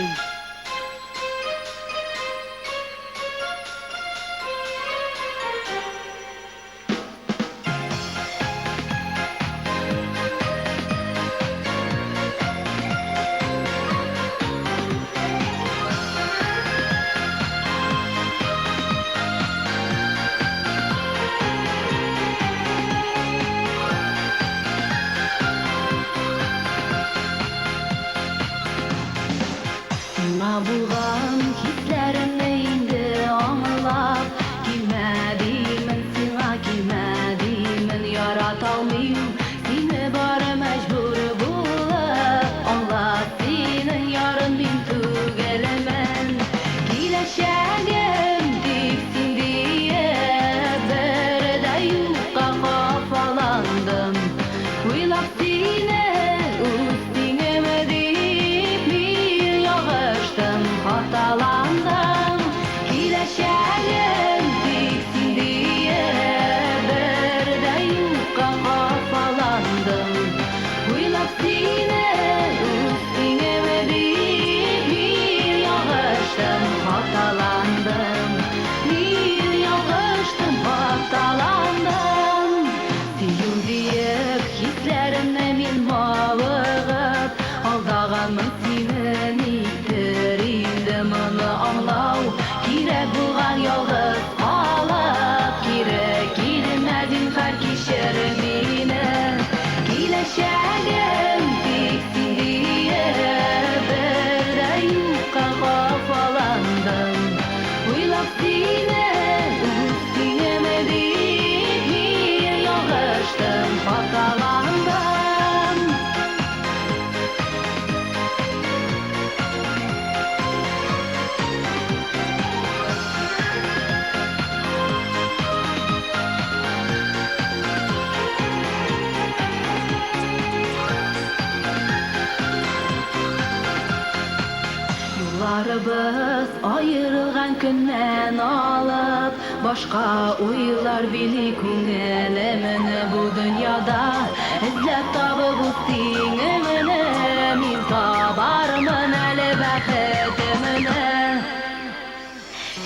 Сиңа булган хисләремне инде аңлап, килмәдимен сиңа, килмәдимен, ярата алмыйм сине бары мәҗбүр булып. Аңла, синең ярың мин түгелмен, киләчәгем тик син диеп, бердә юкка кафаландым. Уйлап сине үз тиңеме дип мин ялгыштым, хаталандым. Киләчәгем тик син диеп, бердә юкка кафаландым. Уйлап сине үз тиңеме дип мин ялгыштым, хаталандым. Мин ялгыштым, хаталандым. Сөю диеп хисләремне мин мавыгып, алдаганмын сине, нидер инде моны аңлау. Кирәк булган ялгыз калып, кирәк килмә зинһар кичер мине. Киләчәгем тик син диеп, бердә юкка кафаландым. Уйлап сине үз тиңеме дип мин ялгыштым, хаталандым. Юлларыбыз аерылган көннән алып, башка уйлар били күңелемне бу дөньяда. Эзләп табып үз тиңемене, мин табармын әле бәхетемне.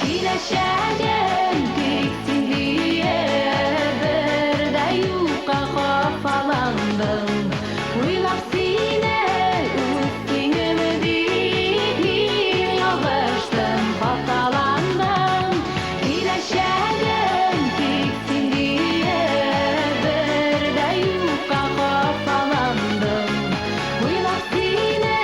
Киләчәгем тик син диеп, бердә юкка кафаландым. Уйлап сине үз тиңеме дип мин ялгыштым, хаталандым. Киләчәгем тик син диеп, бердә юкка кафаландым. Уйлап сине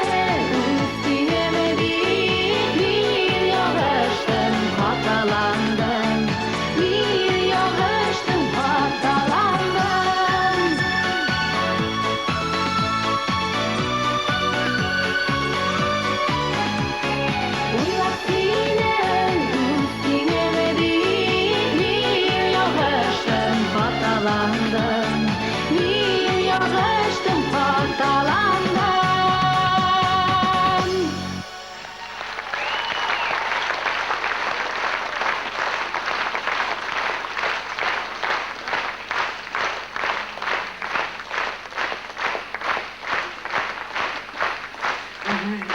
үз тиңеме дип мин ялгыштым, хаталандым. Мин ялгыштым, хаталандым. Уйлап сине үз тиңеме дип мин ялгыштым, хаталандым. Мин ялгыштым, хаталандым.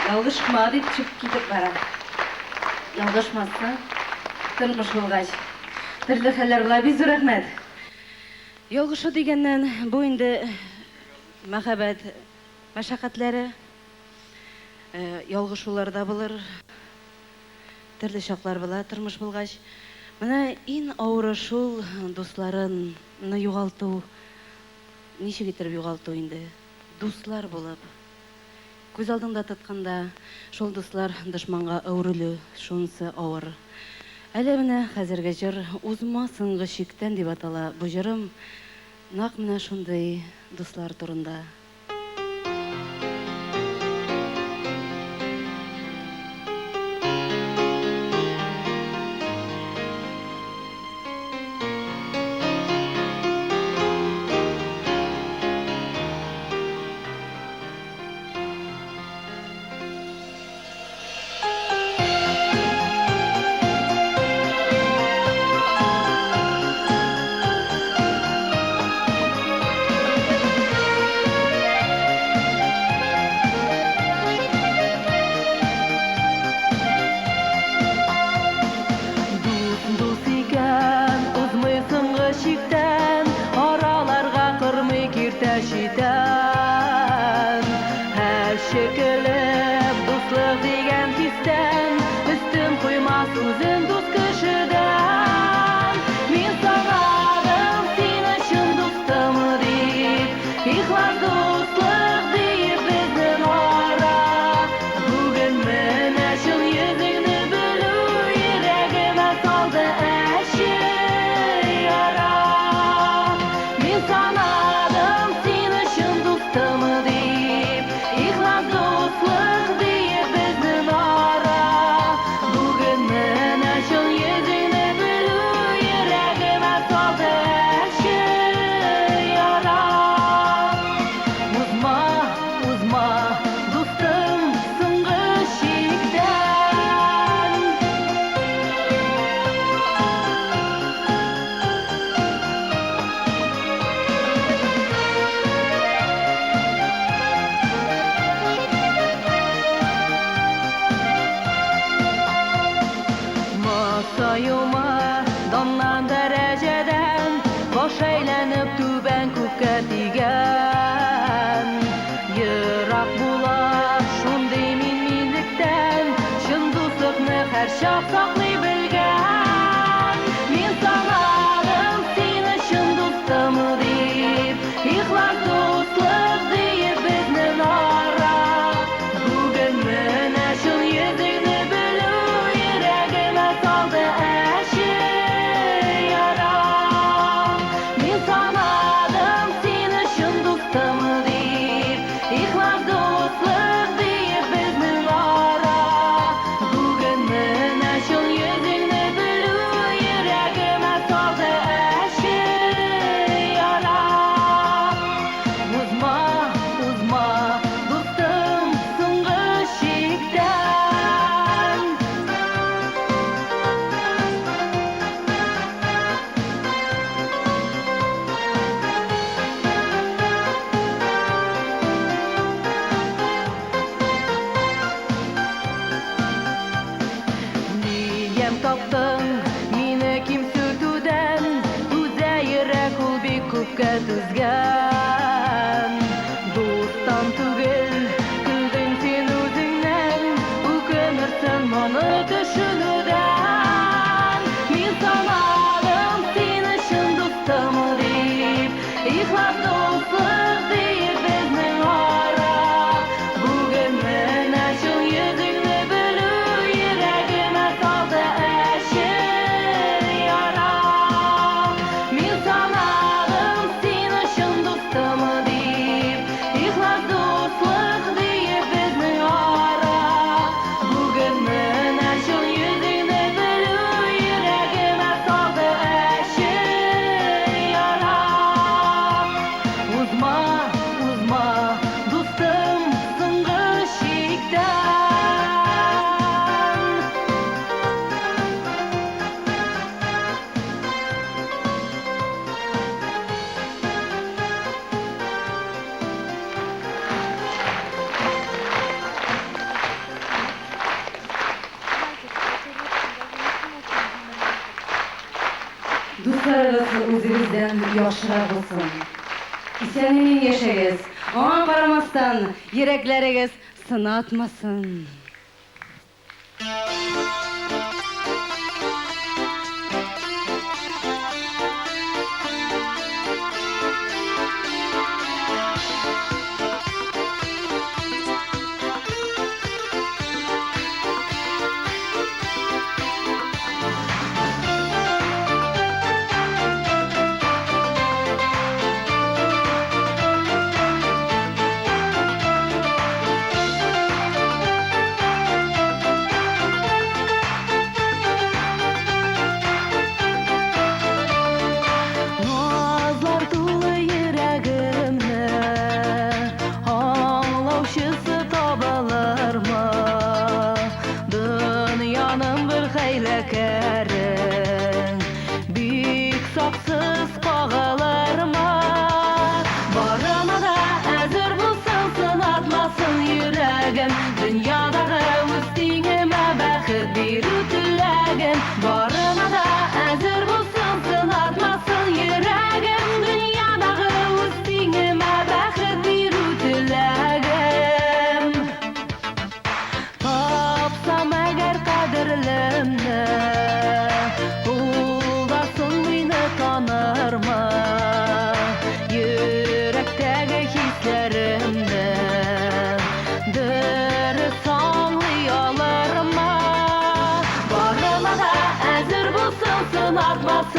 Ялгышма дип чыгып китеп бара. Ялгышмаса, тормыш булгач. Төрле хәлләр була, бик зур рәхмәт. Ялгышу дигәннән бу инде мәхәббәт мәшәкатьләре, ялгышуларда булыр. Төрле чаклар була тормыш булгач. Менә иң авыры шул дусларынны югалту. Ничек итеп югалту инде? Дуслар булып. Күз алдыңда тотканда, шул дуслар дошманга әверелү, шунысы авыр. Әле менә хәзерге җыр узмасынгы чиктән дип атала. Бу җырым нәкъ менә шундый дуслар турында. çekilip dostluk degen histen üstün koymaz uzun dost kişiden min sanadım seni şun dostum deyip ihlas dostluk deyip bizden ara bugün mene şun yüzünü bülü yüreğime saldı eşi yara min sanadım seni şun dostum deyip ihlas dostluk deyip bizden ara bugün mene şun yüzünü bülü yüreğime saldı eşi yara uzma uzma dostum sıngı şikden Masayıma donlan dereceden boş eğlenip tüben kuka digen Yırak bular şunday minlikten şın dostlukni her şak saklay bilgen Min sanadım seni şın dostum deyip ihlas dostluk deyip bizden ara bugün mene şun yüzünü bülü yüreğime saldı eşi yara min sanadım seni şun dostum deyip ihlas dostluk deyip bizden ara bugün mene şun yüzünü bülü yüreğime saldı eşi yara uzma uzma dostum sıngı şikden Niyem taptın meni kim sütüden Tuze yürek ul bir kupka tüzgen Dosttan tügül küldün sen özünden Ukunursun bana düşünüden Min sanadım seni şın dostum deyip İhlas dostluk deyip bizden ara bugün mene şun yüzünü bülü yüreğime saldı eşi yara min sanadım seni şun dostum deyip ihlas dostluk deyip bizden ara bugün mene şun yüzünü bülü yüreğime saldı eşi yara uzma uzma dostum sıngı şikden Dostlarınız özünüzden yaşıra olsun. İsyaninin yaşayız. Ona karamastan yürekleriniz sınatmasın.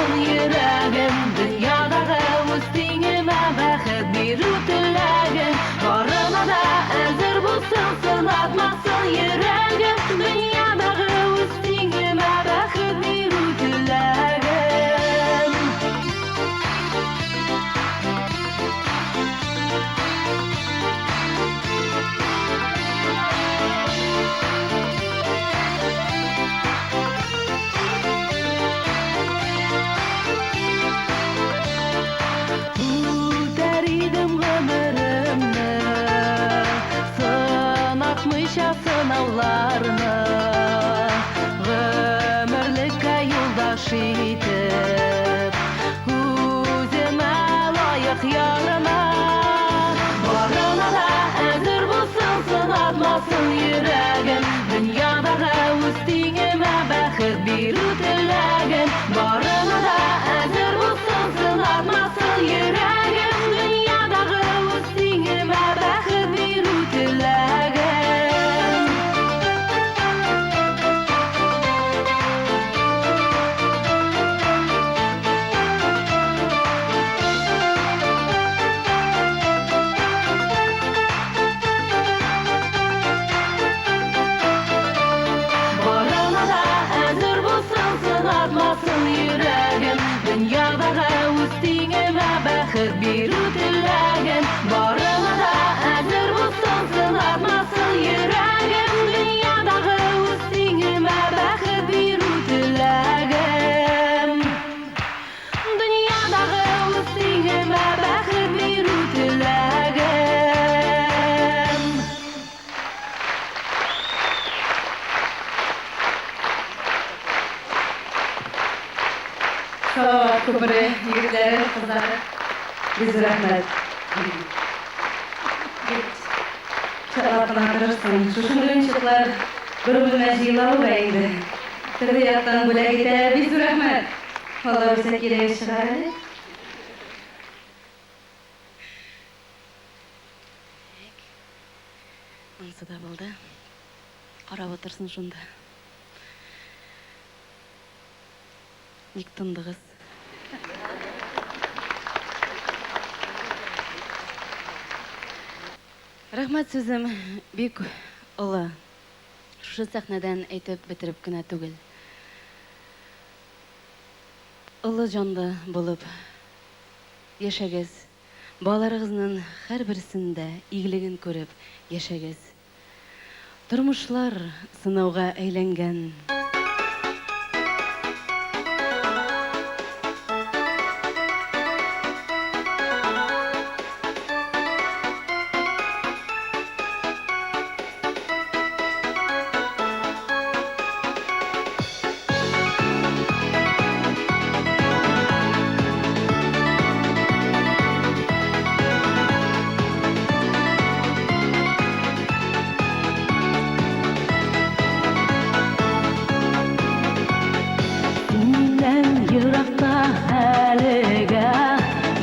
atmasın yüreğim Dünyadağı üstüngüme bәхет беру тілегім Барына да әзір болсын сынатмасын yüreğim Dünyadağı üstüngüme bәхет беру тілегім Үтәридім ғұмырымны Сынатмыйша сынауларны Ғұмырлікке юлдаш етіп Өзіме лайық ярыма Барына да әзір болсын сынатмасын yüreğim Dünyadaғы үстіңіме бәхет беру тілегім Барына да әзір болсын сынатмасын yüreğim Dünyadağı üstüngüme bәхет беру тілегім Барына да әзір болсын сынатмасын yüreğim Dünyadağı üstüngüme bәхет беру тілегім Барына да әзір болсын сынатмасын yüreğim Dünyadağı üstüngüme bәхет беру тілегім Dünyadağı üstüngüme bәхет беру тілегім Салават көпірі, егіздері, қыздары. Біз рахмет. Шағалатына тұрырсын. Шушын үйіншіқлар бір бүлме жиылау бәйінді. Тірді яқтан бөлек ете, біз рахмет. Алла өрсе керек шығар әлі. Ансы да болды. Қарап отырсын шында. Ник тындығыз. Рахмат сөзім бек ұлы. Шушы сәхнәдән әйтеп бітіріп кенә түгел. Ұлы жанды болып яшәгез. Балаларыгызның һәрберсендә игелеген күреп яшәгез. Тормышлар сынауга әйләнгән.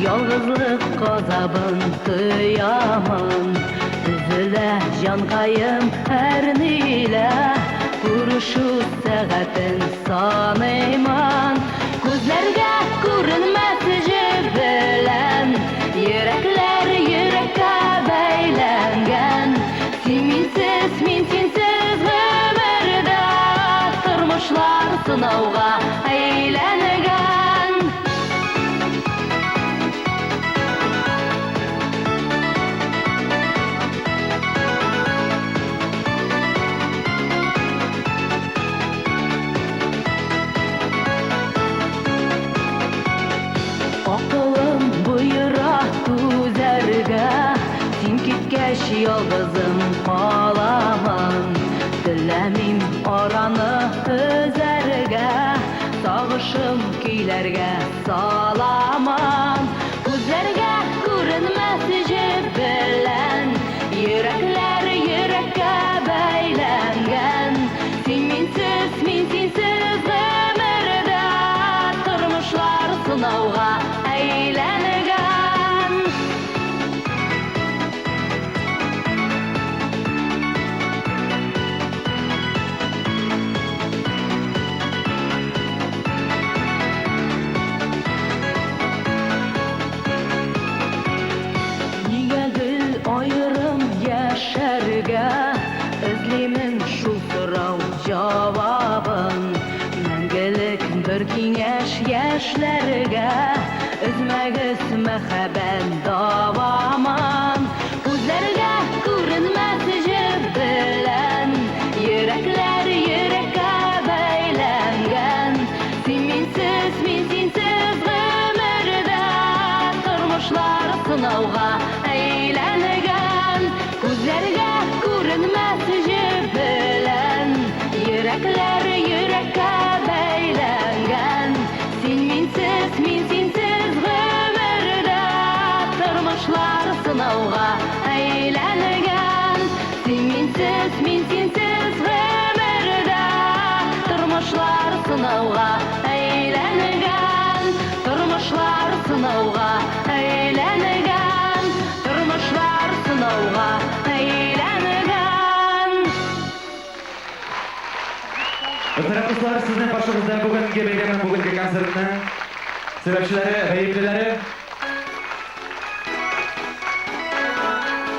Yalğızlık gazabın kıyamın Üzüle cankayım her nile Kuruşu sağatın sanıyman Gözlerge görünmez bilen Yürekler yürekte beylengen Siminsiz minsinsiz ömürde Tırmışlar sınavga eğlengen Yalğızım kalamın Diləmim aranı özərgə Sağışım keylərgə salaman Gözlərgə görünməz bilən Yüreklər yürekə bəyləngən Siminsiz minsinsiz ömürdə Tırmışlar sınavğa əylənigən яшьләргә өзмәгез мәхәббәт давамын. Күзләргә күренмәс җеп белән, йөрәкләр йөрәккә бәйләнгән. Син минсез, мин синсез гомердә, тормышлар сынауга әйләнгән. Күзләргә күренмәс җеп белән, йөрәкләр йөрәккә бәйләнгән. Син минсез, мин синсез гомердә, тормышлар сынауга әйләнгән. Син минсез, мин синсез гомердә, тормышлар сынауга әйләнгән. Тормышлар сынауга әйләнгән. Тормышлар сынауга әйләнгән. Hörmətli dostlar, sizin başımızda bugünkü beyramın bugünkü konsertinin sebepçileri, gayipçileri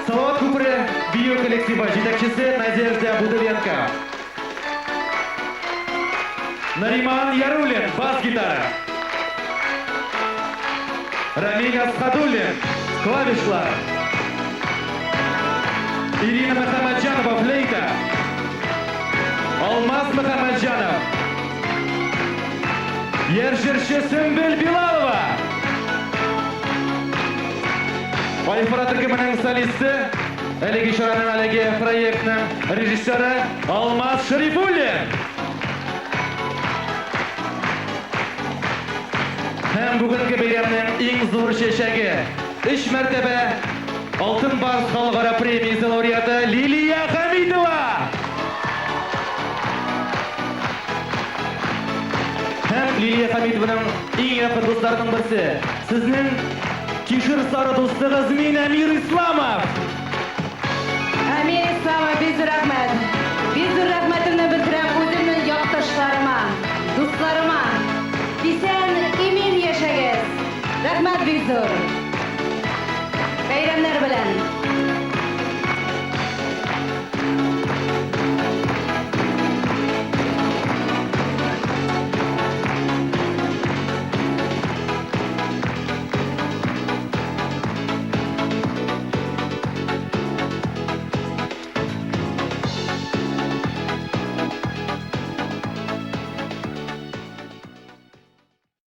Salavat Kupri Biyo kollektivi жетекчisi Надежда Будовенко, Нариман Ярулин, бас-гитара, Рамиль Асхадуллин, клавишлар, Ирина Мухаммаджанова, флейта, Алмаз Мухаммаджанов, Ержерші Сүмбіл Билалова, Айфара түркімінің солисті, әлеге шараның әлеге проектінің режиссері Алмаз Шарифуллин. Hem bugünkü beyramның ең зур шешегі 3 мәртәбә Алтын Барс халыкара премиясы лауреаты Лилия Хамидова. Hem Лилия Хамидованың ең якын достарының берсе, сезнең кишер сары достыгыз Мин Әмир Исламов.